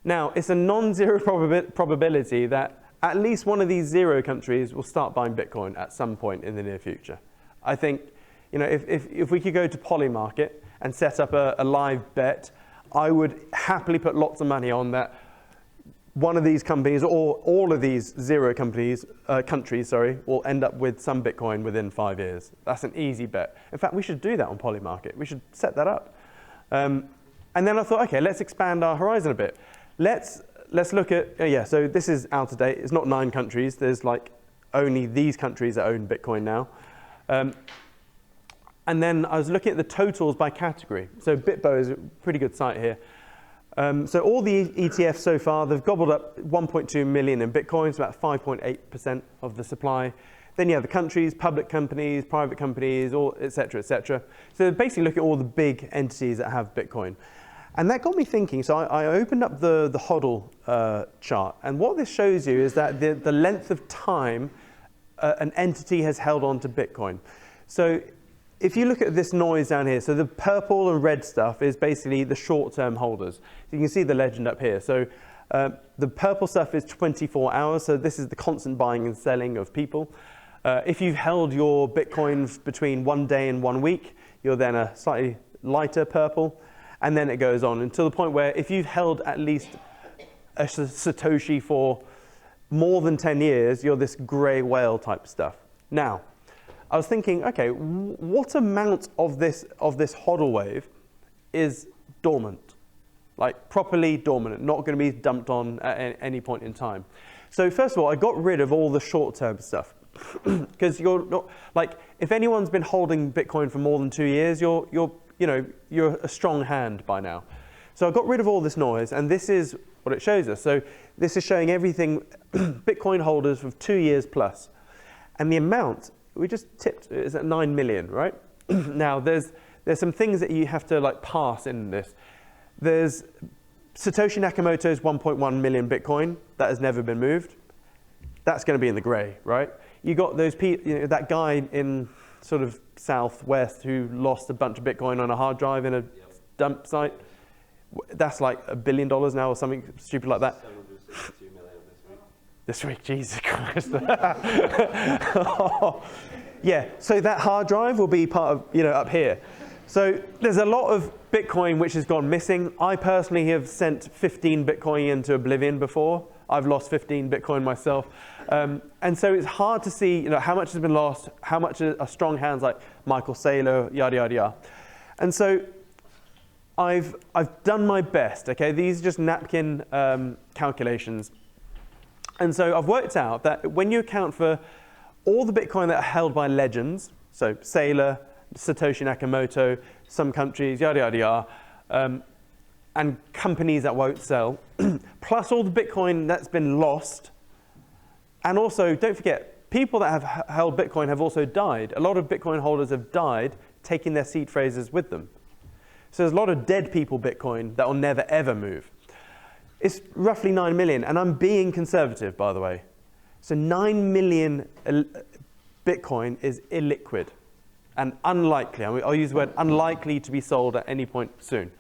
Speaker 1: Now, it's a non-zero probability that at least one of these 0 countries will start buying Bitcoin at some point in the near future. I think, you know, if we could go to Polymarket and set up a live bet, I would happily put lots of money on that one of these companies, or all of these 0 countries, will end up with some Bitcoin within 5 years. That's an easy bet. In fact, we should do that on Polymarket. We should set that up. And then I thought, okay, let's expand our horizon a bit. Let's look at, so this is out of date. It's not 9 countries. There's like only these countries that own Bitcoin now. And then I was looking at the totals by category. So BitBo is a pretty good site here. So all the ETFs so far, they've gobbled up 1.2 million in Bitcoin, so about 5.8% of the supply. Then you have the countries, public companies, private companies, et cetera, et cetera. So basically look at all the big entities that have Bitcoin. And that got me thinking, so I opened up the HODL chart, and what this shows you is that the length of time an entity has held on to Bitcoin. So if you look at this noise down here, so the purple and red stuff is basically the short-term holders. You can see the legend up here. So the purple stuff is 24 hours, so this is the constant buying and selling of people. If you've held your Bitcoins between 1 day and 1 week, you're then a slightly lighter purple, and then it goes on until the point where if you've held at least a Satoshi for more than 10 years, you're this gray whale type stuff. Now, I was thinking, okay, what amount of this HODL wave is dormant? Like properly dormant, not going to be dumped on at any point in time. So first of all, I got rid of all the short-term stuff. Because you're not, like, if anyone's been holding Bitcoin for more than 2 years, you're a strong hand by now. So I got rid of all this noise, and this is what it shows us. So this is showing everything Bitcoin holders of 2 years plus. And the amount, we just tipped, is at 9 million, right? Now, there's some things that you have to like pass in this. There's Satoshi Nakamoto's 1.1 million Bitcoin. That has never been moved. That's going to be in the gray, right? You got those that guy in sort of southwest who lost a bunch of Bitcoin on a hard drive in a dump site. That's like $1 billion now or something stupid like that.
Speaker 5: 762 million
Speaker 1: this week, Jesus Christ. Yeah, so that hard drive will be part of, up here. So there's a lot of Bitcoin which has gone missing. I personally have sent 15 Bitcoin into oblivion before. I've lost 15 Bitcoin myself. And so it's hard to see how much has been lost, how much are strong hands like Michael Saylor, yada, yada, yada. And so I've done my best, okay? These are just napkin calculations. And so I've worked out that when you account for all the Bitcoin that are held by legends, so Saylor, Satoshi Nakamoto, some countries, yada, yada, yada, and companies that won't sell, plus all the Bitcoin that's been lost. And also, don't forget, people that have held Bitcoin have also died. A lot of Bitcoin holders have died, taking their seed phrases with them. So there's a lot of dead people Bitcoin that will never, ever move. It's roughly 9 million, and I'm being conservative, by the way. So 9 million Bitcoin is illiquid and unlikely. I'll use the word unlikely to be sold at any point soon.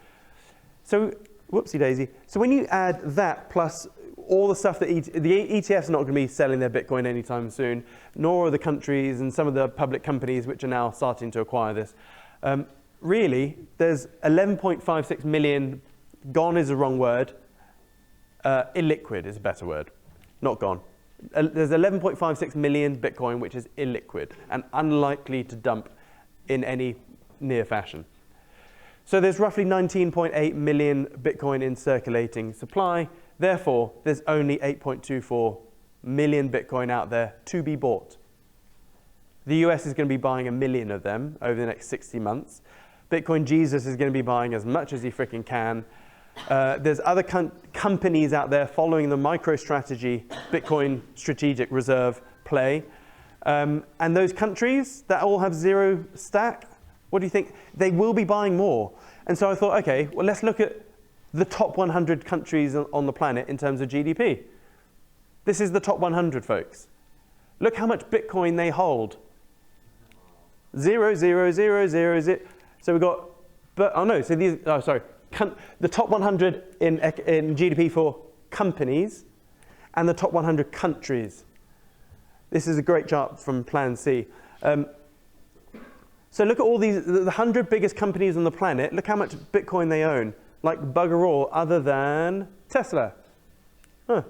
Speaker 1: So, whoopsie daisy. So when you add that plus all the stuff that the ETFs are not going to be selling their Bitcoin anytime soon, nor are the countries and some of the public companies which are now starting to acquire this. Really, there's 11.56 million, gone is the wrong word, illiquid is a better word, not gone. There's 11.56 million Bitcoin which is illiquid and unlikely to dump in any near fashion. So there's roughly 19.8 million Bitcoin in circulating supply. Therefore, there's only 8.24 million Bitcoin out there to be bought. The US is going to be buying 1 million of them over the next 60 months. Bitcoin Jesus is going to be buying as much as he freaking can. There's other companies out there following the MicroStrategy Bitcoin Strategic Reserve play. And those countries that all have zero stack, What do you think? They will be buying more. And so I thought, okay, well, let's look at the top 100 countries on the planet in terms of GDP. This is the top 100, folks. Look how much Bitcoin they hold. 0, 0, 0, 0, 0. So we've got, the top 100 in GDP for companies and the top 100 countries. This is a great chart from Plan C. So look at all these, the 100 biggest companies on the planet. Look how much Bitcoin they own. Like bugger all, other than Tesla. Huh.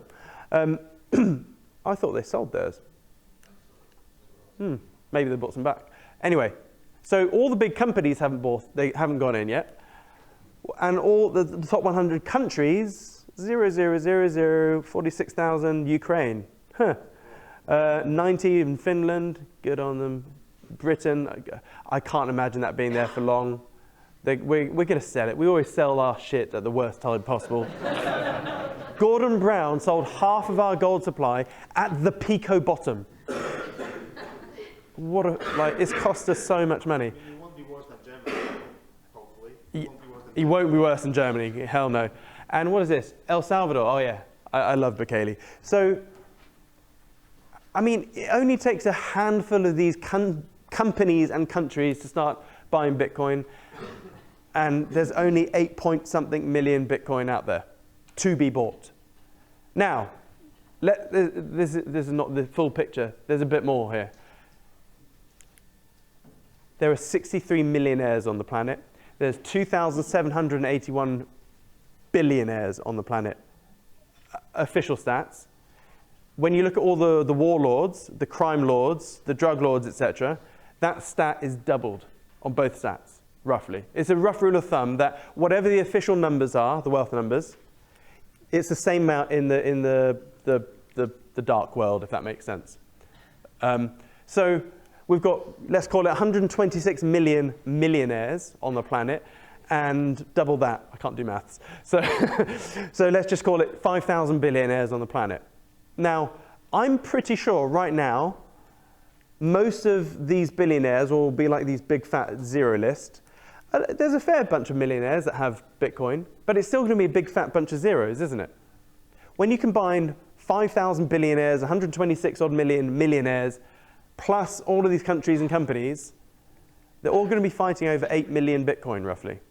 Speaker 1: I thought they sold theirs. Maybe they bought some back. Anyway, so all the big companies they haven't gone in yet. And all the top 100 countries, 0, 0, 0, 0, 46,000 Ukraine. 90 in Finland, good on them. Britain, I can't imagine that being there for long. We're going to sell it. We always sell our shit at the worst time possible. Gordon Brown sold half of our gold supply at the pico bottom. It's cost us so much money.
Speaker 6: He won't be worse than Germany, hopefully.
Speaker 1: He won't be worse than Germany, hell no. And what is this? El Salvador, oh yeah, I love Bukele. So, I mean, it only takes a handful of these companies and countries to start buying Bitcoin, and there's only 8-point-something million Bitcoin out there to be bought. Now, this is not the full picture. There's a bit more here. There are 63 millionaires on the planet. There's 2,781 billionaires on the planet. Official stats. When you look at all the warlords, the crime lords, the drug lords, etc., that stat is doubled on both stats, roughly. It's a rough rule of thumb that whatever the official numbers are, the wealth numbers, it's the same amount in the dark world, if that makes sense. So we've got, let's call it 126 million millionaires on the planet, and double that. I can't do maths. So, so let's just call it 5,000 billionaires on the planet. Now, I'm pretty sure right now, most of these billionaires will be like these big fat zero list. There's a fair bunch of millionaires that have Bitcoin, but it's still going to be a big fat bunch of zeros, isn't it? When you combine 5,000 billionaires, 126 odd million millionaires, plus all of these countries and companies, they're all going to be fighting over 8 million Bitcoin, roughly.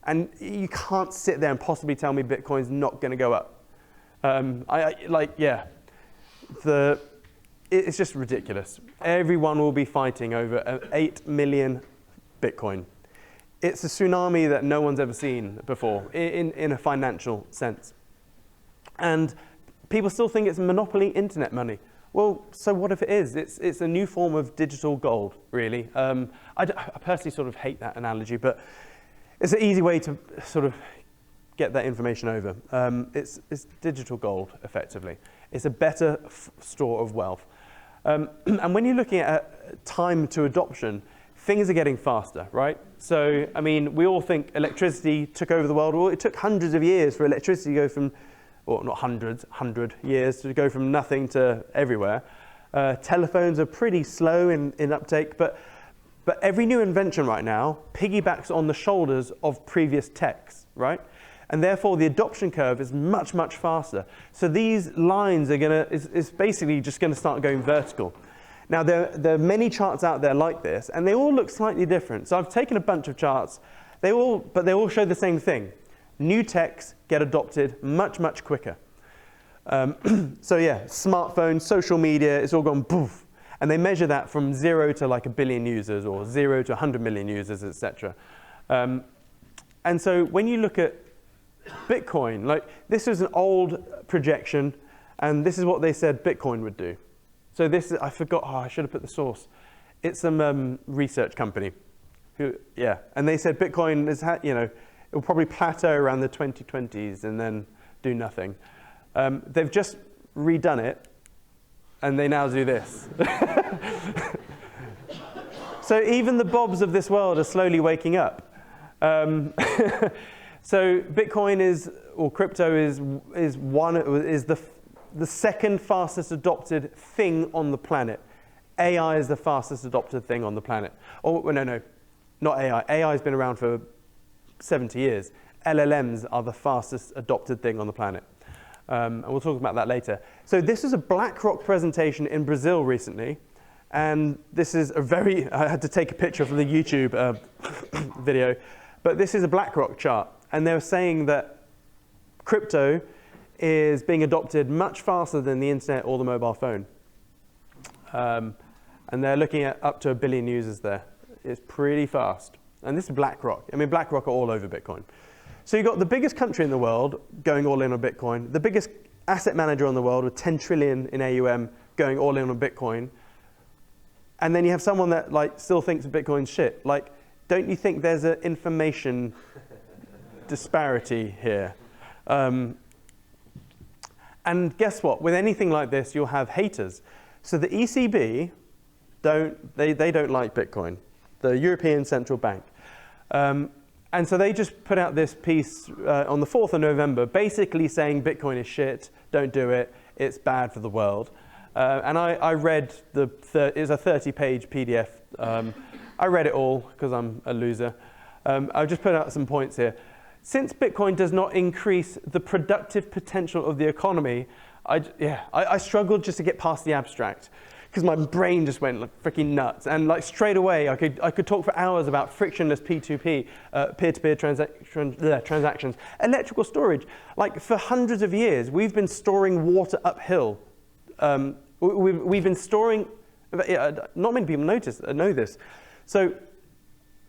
Speaker 1: And you can't sit there and possibly tell me Bitcoin's not going to go up. It's just ridiculous. Everyone will be fighting over 8 million Bitcoin. It's a tsunami that no one's ever seen before in a financial sense. And people still think it's monopoly internet money. Well, so what if it is? It's a new form of digital gold, really. I personally sort of hate that analogy, but it's an easy way to sort of get that information over. It's digital gold, effectively. It's a better store of wealth. And when you're looking at time to adoption, things are getting faster, right? So, I mean, we all think electricity took over the world. Well, it took hundreds of years for electricity to go from, or not hundreds, 100 years to go from nothing to everywhere. Telephones are pretty slow in uptake, but every new invention right now piggybacks on the shoulders of previous techs, right? And therefore, the adoption curve is much, much faster. So these lines are it's basically just going to start going vertical. Now, there are many charts out there like this, and they all look slightly different. So I've taken a bunch of charts, but they all show the same thing. New techs get adopted much, much quicker. So yeah, smartphones, social media, it's all gone poof. And they measure that from 0 to like 1 billion users, or 0 to 100 million users, etc. And so when you look at Bitcoin, like this is an old projection, and this is what they said Bitcoin would do. So this is, I forgot, I should have put the source. It's some research company and they said Bitcoin is, it will probably plateau around the 2020s and then do nothing. They've just redone it, and they now do this. So even the Bobs of this world are slowly waking up. So Bitcoin or crypto is the second fastest adopted thing on the planet. AI is the fastest adopted thing on the planet. Oh, no, not AI. AI has been around for 70 years. LLMs are the fastest adopted thing on the planet. And we'll talk about that later. So this is a BlackRock presentation in Brazil recently. And this is I had to take a picture for the YouTube video, but this is a BlackRock chart. And they're saying that crypto is being adopted much faster than the internet or the mobile phone. And they're looking at up to 1 billion users there. It's pretty fast. And this is BlackRock. I mean, BlackRock are all over Bitcoin. So you've got the biggest country in the world going all in on Bitcoin, the biggest asset manager in the world with 10 trillion in AUM going all in on Bitcoin. And then you have someone that still thinks Bitcoin's shit. Don't you think there's an information disparity here? And guess what? With anything like this, you'll have haters. So the ECB they don't like Bitcoin, the European Central Bank. And so they just put out this piece on the 4th of November, basically saying Bitcoin is shit, don't do it, it's bad for the world. And I read it's a 30-page PDF. I read it all because I'm a loser. I've just put out some points here. Since Bitcoin does not increase the productive potential of the economy, I struggled just to get past the abstract because my brain just went freaking nuts. And straight away, I could talk for hours about frictionless P2P, peer-to-peer transactions, electrical storage. For hundreds of years, we've been storing water uphill. We've been storing. Not many people know this. So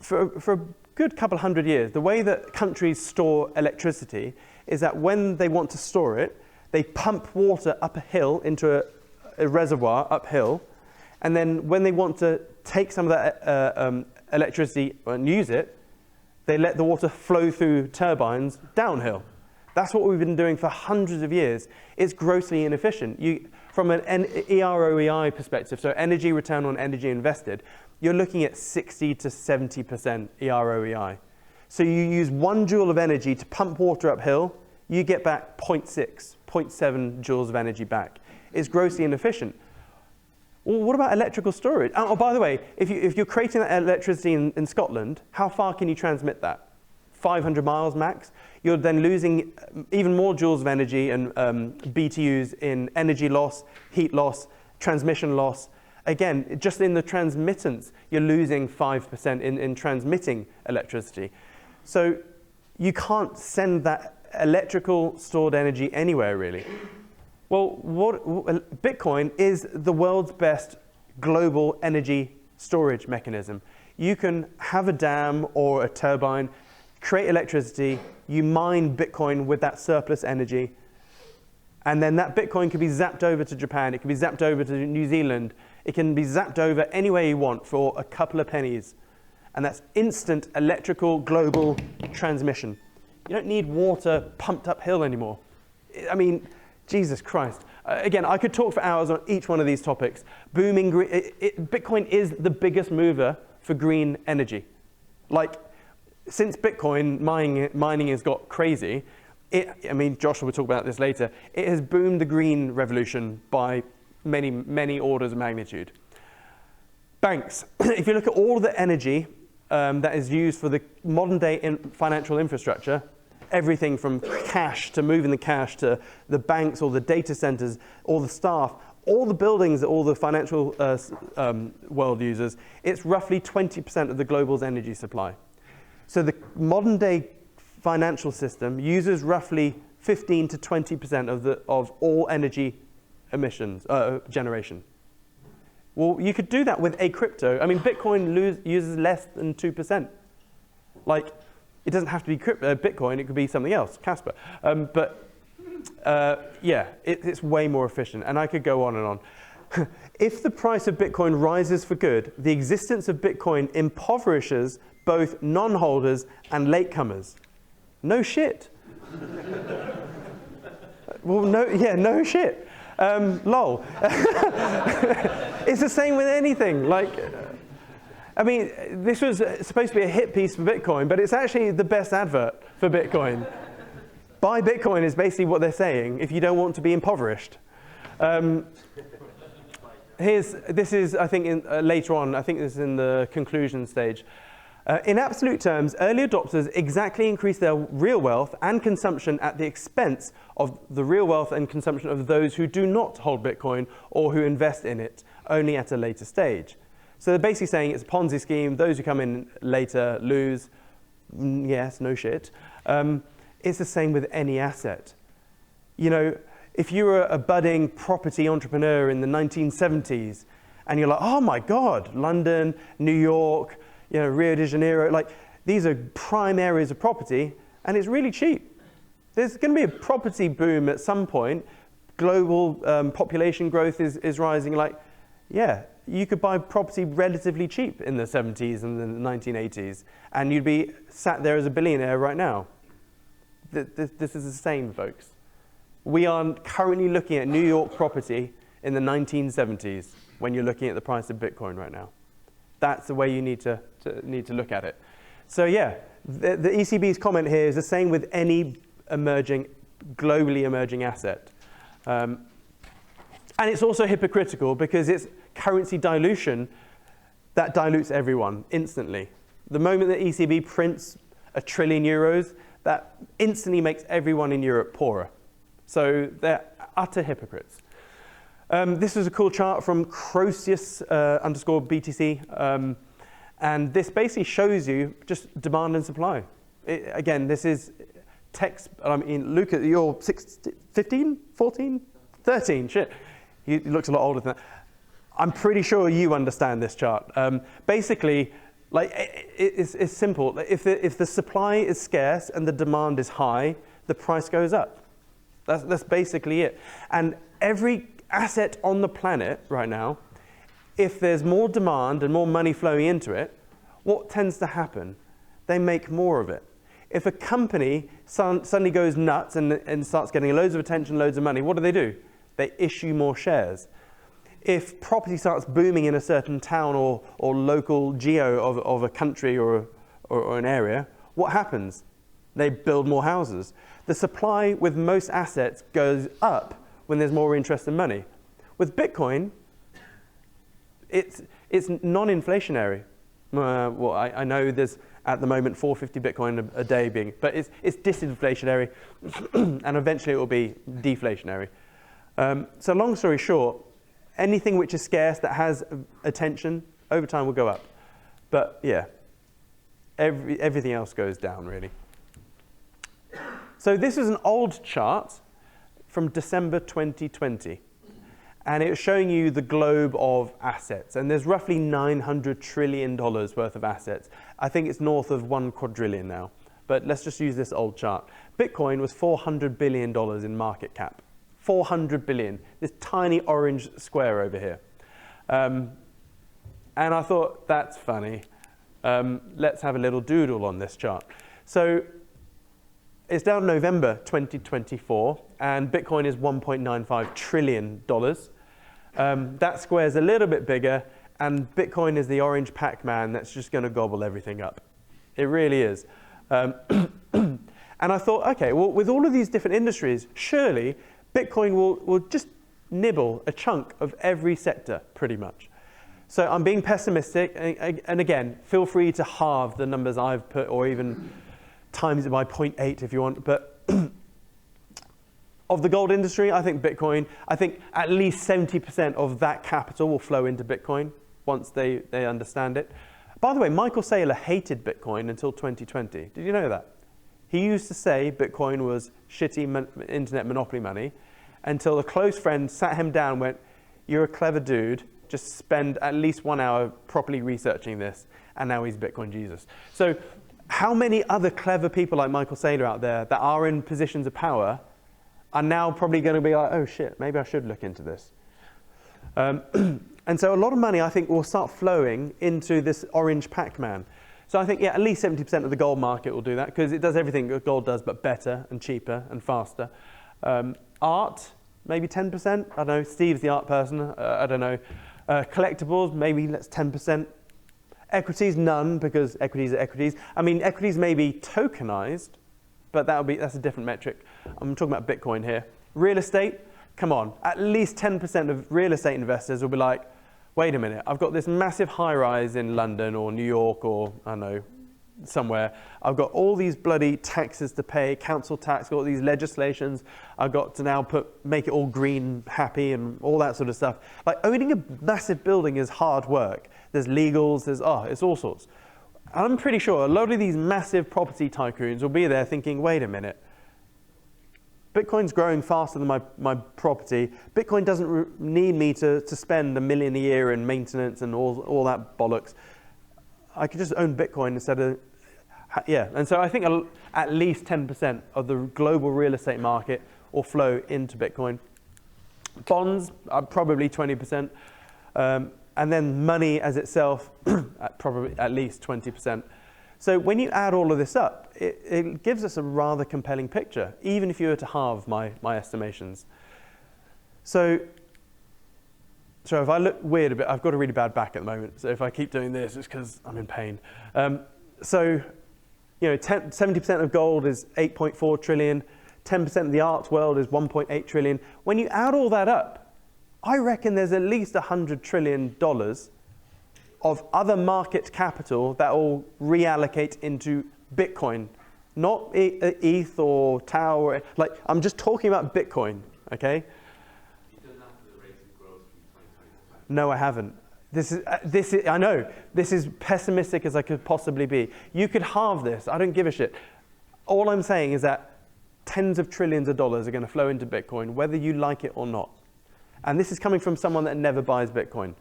Speaker 1: for a good couple hundred years, the way that countries store electricity is that when they want to store it, they pump water up a hill into a reservoir uphill, and then when they want to take some of that electricity and use it, they let the water flow through turbines downhill. That's what we've been doing for hundreds of years. It's grossly inefficient. From an EROEI perspective, so energy return on energy invested, you're looking at 60 to 70% EROEI. So you use 1 joule of energy to pump water uphill, you get back 0.6, 0.7 joules of energy back. It's grossly inefficient. Well, what about electrical storage? Oh, by the way, if you're creating that electricity in Scotland, how far can you transmit that? 500 miles max? You're then losing even more joules of energy and BTUs in energy loss, heat loss, transmission loss. Again, just in the transmittance, you're losing 5% in transmitting electricity. So you can't send that electrical stored energy anywhere, really. Well, Bitcoin is the world's best global energy storage mechanism. You can have a dam or a turbine, create electricity, you mine Bitcoin with that surplus energy, and then that Bitcoin could be zapped over to Japan, it can be zapped over to New Zealand, it can be zapped over anywhere you want for a couple of pennies. And that's instant electrical global transmission. You don't need water pumped uphill anymore. I mean, Jesus Christ. Again, I could talk for hours on each one of these topics. Booming green, Bitcoin is the biggest mover for green energy. Since Bitcoin mining has got crazy, I mean, Joshua will talk about this later, it has boomed the green revolution by many, many orders of magnitude. Banks. If you look at all of the energy that is used for the modern day financial infrastructure, everything from cash to moving the cash to the banks or the data centers, all the staff, all the buildings that all the financial world uses, it's roughly 20% of the global's energy supply. So the modern day financial system uses roughly 15 to 20% of all energy emissions, generation. Well, you could do that with a crypto. I mean, Bitcoin uses less than 2%. It doesn't have to be Bitcoin, it could be something else, Casper. Yeah, it's way more efficient, and I could go on and on. If the price of Bitcoin rises for good, the existence of Bitcoin impoverishes both non-holders and latecomers. No shit. Well, no shit. Lol. It's the same with anything. I mean, this was supposed to be a hit piece for Bitcoin, but it's actually the best advert for Bitcoin. Buy Bitcoin is basically what they're saying if you don't want to be impoverished. This is, I think, later on, I think this is in the conclusion stage. In absolute terms, early adopters exactly increase their real wealth and consumption at the expense of the real wealth and consumption of those who do not hold Bitcoin or who invest in it only at a later stage. So they're basically saying it's a Ponzi scheme. Those who come in later lose. Yes, no shit. It's the same with any asset. You know, if you were a budding property entrepreneur in the 1970s and you're like, oh my God, London, New York, you know, Rio de Janeiro, like these are prime areas of property and it's really cheap. There's going to be a property boom at some point. Global population growth is rising. Like, yeah, you could buy property relatively cheap in the 70s and the 1980s and you'd be sat there as a billionaire right now. This is the same, folks. We are currently looking at New York property in the 1970s when you're looking at the price of Bitcoin right now. That's the way you need to look at it. So yeah, the ECB's comment here is the same with any globally emerging asset. And it's also hypocritical because it's currency dilution that dilutes everyone instantly. The moment that ECB prints €1 trillion, that instantly makes everyone in Europe poorer. So they're utter hypocrites. This is a cool chart from Croesus _BTC. And this basically shows you just demand and supply. Again, this is text. I mean, look at your 15, 14, 13, shit. He looks a lot older than that. I'm pretty sure you understand this chart. Basically, like it's simple. If the supply is scarce and the demand is high, the price goes up. That's basically it. And every asset on the planet right now, if there's more demand and more money flowing into it, what tends to happen? They make more of it. If a company suddenly goes nuts and starts getting loads of attention, loads of money, what do? They issue more shares. If property starts booming in a certain town or local geo of a country or an area, what happens? They build more houses. The supply with most assets goes up when there's more interest in money. With Bitcoin, it's non-inflationary. Well, I know there's at the moment 450 Bitcoin a day being, but it's disinflationary, and eventually it will be deflationary. So long story short, anything which is scarce that has attention over time will go up. But yeah, everything else goes down really. So this is an old chart from December 2020. And it was showing you the globe of assets. And there's roughly $900 trillion worth of assets. I think it's north of 1 quadrillion now. But let's just use this old chart. Bitcoin was $400 billion in market cap. 400 billion, this tiny orange square over here. And I thought, that's funny. Let's have a little doodle on this chart. So it's now November 2024, and Bitcoin is $1.95 trillion. That square is a little bit bigger, and Bitcoin is the orange Pac-Man that's just going to gobble everything up. It really is. And I thought, okay, well, with all of these different industries, surely Bitcoin will just nibble a chunk of every sector, pretty much. So I'm being pessimistic, and again, feel free to halve the numbers I've put, or even times it by 0.8 if you want. But of the gold industry, I think at least 70% of that capital will flow into Bitcoin once they understand it. By the way, Michael Saylor hated Bitcoin until 2020. Did you know that? He used to say Bitcoin was shitty internet monopoly money until a close friend sat him down and went, "You're a clever dude. Just spend at least 1 hour properly researching this." And now he's Bitcoin Jesus. So how many other clever people like Michael Saylor out there that are in positions of power are now probably going to be like, oh shit, maybe I should look into this. And so a lot of money, I think, will start flowing into this orange Pac-Man. So I think, yeah, at least 70% of the gold market will do that, because it does everything that gold does, but better and cheaper and faster. Art, maybe 10%. I don't know. Steve's the art person. I don't know. Collectibles, maybe that's 10%. Equities, none, because equities are equities. I mean, equities may be tokenized, but that's a different metric. I'm talking about Bitcoin here. Real estate, come on, at least 10% of real estate investors will be like, wait a minute, I've got this massive high rise in London or New York or, I don't know, somewhere. I've got all these bloody taxes to pay, council tax, got all these legislations. I've got to now make it all green happy and all that sort of stuff. Like owning a massive building is hard work. There's legals, it's all sorts. I'm pretty sure a lot of these massive property tycoons will be there thinking, wait a minute, Bitcoin's growing faster than my property. Bitcoin doesn't need me to spend $1 million a year in maintenance and all that bollocks. I could just own Bitcoin instead of, yeah. And so I think at least 10% of the global real estate market will flow into Bitcoin. Bonds are probably 20%. And then money as itself, probably at least 20%. So when you add all of this up, it gives us a rather compelling picture, even if you were to halve my estimations. So if I look weird a bit, I've got a really bad back at the moment. So if I keep doing this, it's because I'm in pain. So, 70% of gold is 8.4 trillion. 10% of the art world is 1.8 trillion. When you add all that up, I reckon there's at least $100 trillion of other market capital that will reallocate into Bitcoin, not ETH or Tau. Or, like, I'm just talking about Bitcoin, okay? No, I haven't. This is, I know, this is pessimistic as I could possibly be. You could halve this, I don't give a shit. All I'm saying is that tens of trillions of dollars are going to flow into Bitcoin, whether you like it or not. And this is coming from someone that never buys Bitcoin.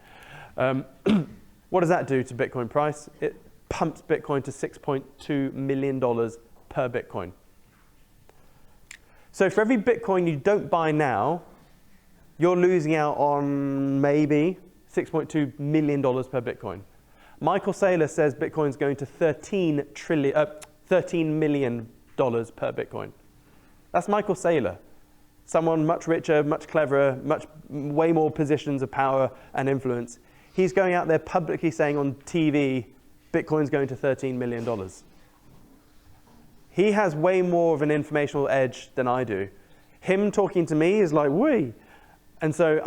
Speaker 1: What does that do to Bitcoin price? It pumps Bitcoin to $6.2 million per Bitcoin. So for every Bitcoin you don't buy now, you're losing out on maybe $6.2 million per Bitcoin. Michael Saylor says Bitcoin's going to $13 million per Bitcoin. That's Michael Saylor, someone much richer, much cleverer, way more positions of power and influence. He's going out there publicly saying on TV, Bitcoin's going to $13 million. He has way more of an informational edge than I do. Him talking to me is like, whee. And so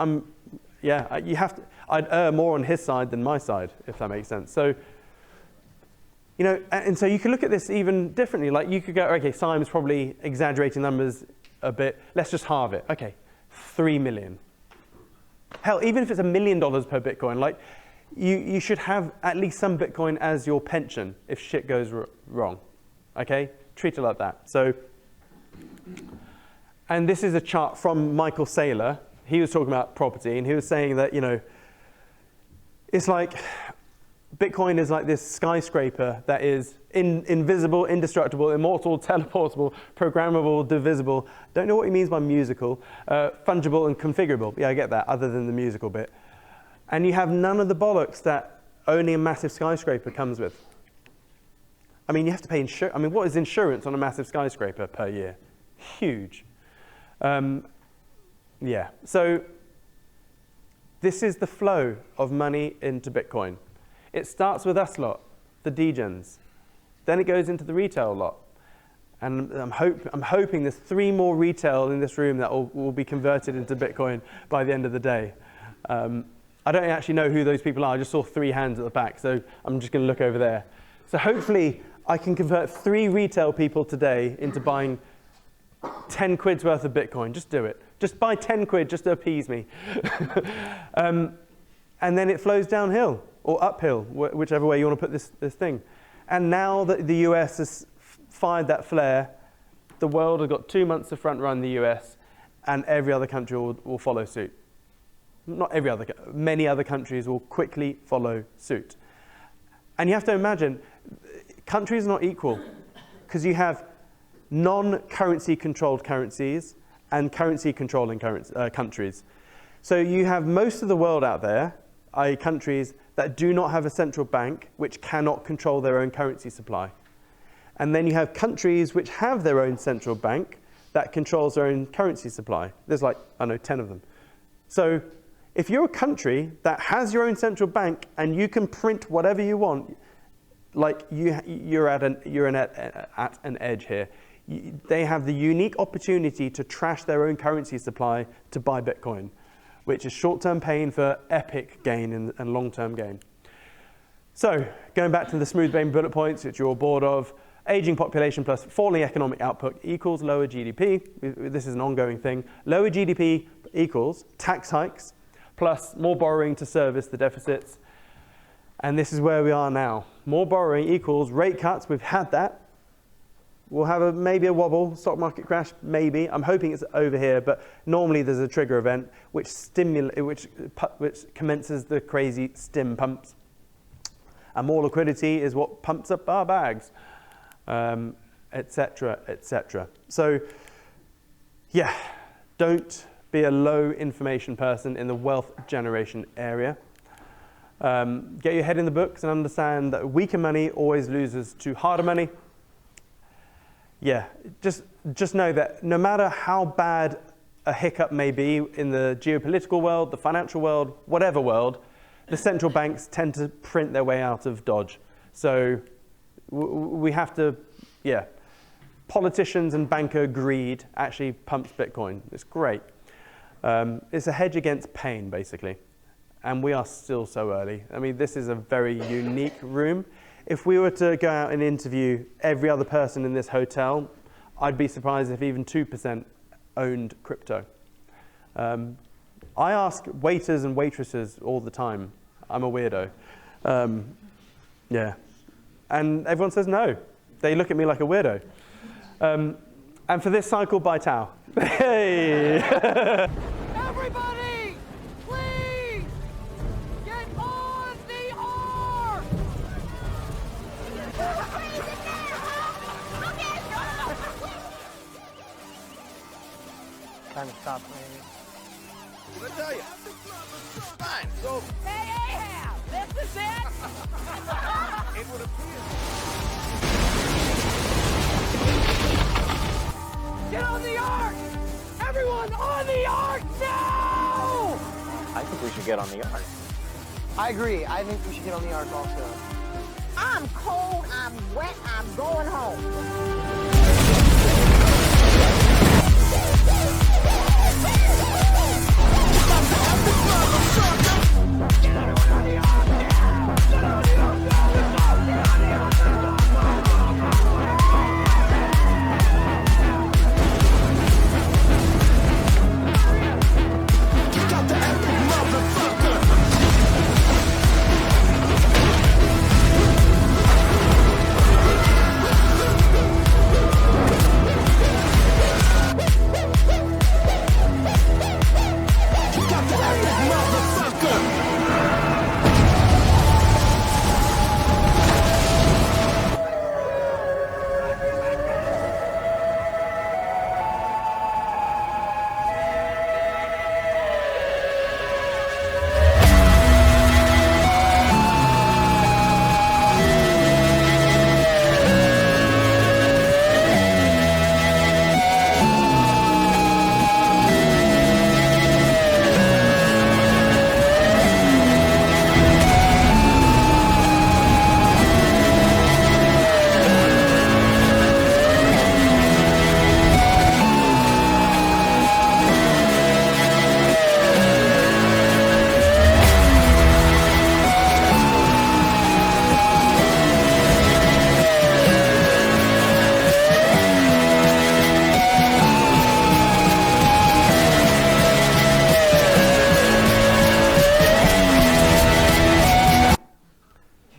Speaker 1: I'd err more on his side than my side, if that makes sense. So, and so you can look at this even differently. Like you could go, okay, Siam's probably exaggerating numbers a bit. Let's just halve it. Okay, 3 million. Hell, even if it's $1 million per Bitcoin, like you should have at least some Bitcoin as your pension if shit goes wrong. Okay, treat it like that. So, and this is a chart from Michael Saylor. He was talking about property, and he was saying that, it's like Bitcoin is like this skyscraper that is invisible, indestructible, immortal, teleportable, programmable, divisible. Don't know what he means by musical, fungible and configurable. Yeah, I get that, other than the musical bit. And you have none of the bollocks that owning a massive skyscraper comes with. I mean, you have to pay insurance. I mean, what is insurance on a massive skyscraper per year? Huge. Yeah, so this is the flow of money into Bitcoin. It starts with us lot, the degens. Then it goes into the retail lot. And I'm hoping there's 3 more retail in this room that will be converted into Bitcoin by the end of the day. I don't actually know who those people are. I just saw 3 hands at the back, so I'm just going to look over there. So hopefully I can convert 3 retail people today into buying 10 quid's worth of Bitcoin. Just do it. Just buy 10 quid just to appease me. And then it flows downhill or uphill, whichever way you want to put this thing. And now that the US has fired that flare, the world has got 2 months to front run the US, and every other country will follow suit. Not every other, many other countries will quickly follow suit. And you have to imagine, countries are not equal, because you have non-currency controlled currencies and currency controlling countries. So you have most of the world out there, i.e. countries that do not have a central bank, which cannot control their own currency supply. And then you have countries which have their own central bank that controls their own currency supply. There's like, I don't know, 10 of them. So if you're a country that has your own central bank and you can print whatever you want, like you're at an edge here. they have the unique opportunity to trash their own currency supply to buy Bitcoin, which is short-term pain for epic gain and long-term gain. So, going back to the smooth brain bullet points, which you're all bored of, aging population plus falling economic output equals lower GDP. This is an ongoing thing. Lower GDP equals tax hikes plus more borrowing to service the deficits. And this is where we are now. More borrowing equals rate cuts. We've had that. We'll have maybe a wobble, stock market crash, maybe. I'm hoping it's over here, but normally there's a trigger event which commences the crazy stim pumps. And more liquidity is what pumps up our bags, etc., etc. So, yeah, don't be a low information person in the wealth generation area. Get your head in the books and understand that weaker money always loses to harder money. Yeah, just know that no matter how bad a hiccup may be in the geopolitical world, the financial world, whatever world, the central banks tend to print their way out of Dodge. So we have to, yeah, politicians and banker greed actually pumps Bitcoin. It's great. It's a hedge against pain, basically. And we are still so early. I mean, this is a very unique room. If we were to go out and interview every other person in this hotel, I'd be surprised if even 2% owned crypto. I ask waiters and waitresses all the time. I'm a weirdo. Yeah. And everyone says no. They look at me like a weirdo. And for this cycle, buy Tau. Hey!
Speaker 7: Everybody, please, get on the ark!
Speaker 2: Time to stop playing.
Speaker 8: I tell you. Fine, so
Speaker 7: Hey, Ahab, this is it?
Speaker 8: it would appear.
Speaker 7: Get on the ark! Everyone on the ark now!
Speaker 9: I think we should get on the ark.
Speaker 2: I agree. I think we should get on the ark also.
Speaker 10: I'm cold, I'm wet, I'm going home.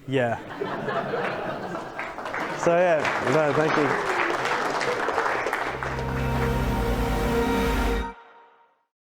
Speaker 1: Yeah. So yeah, no, thank you.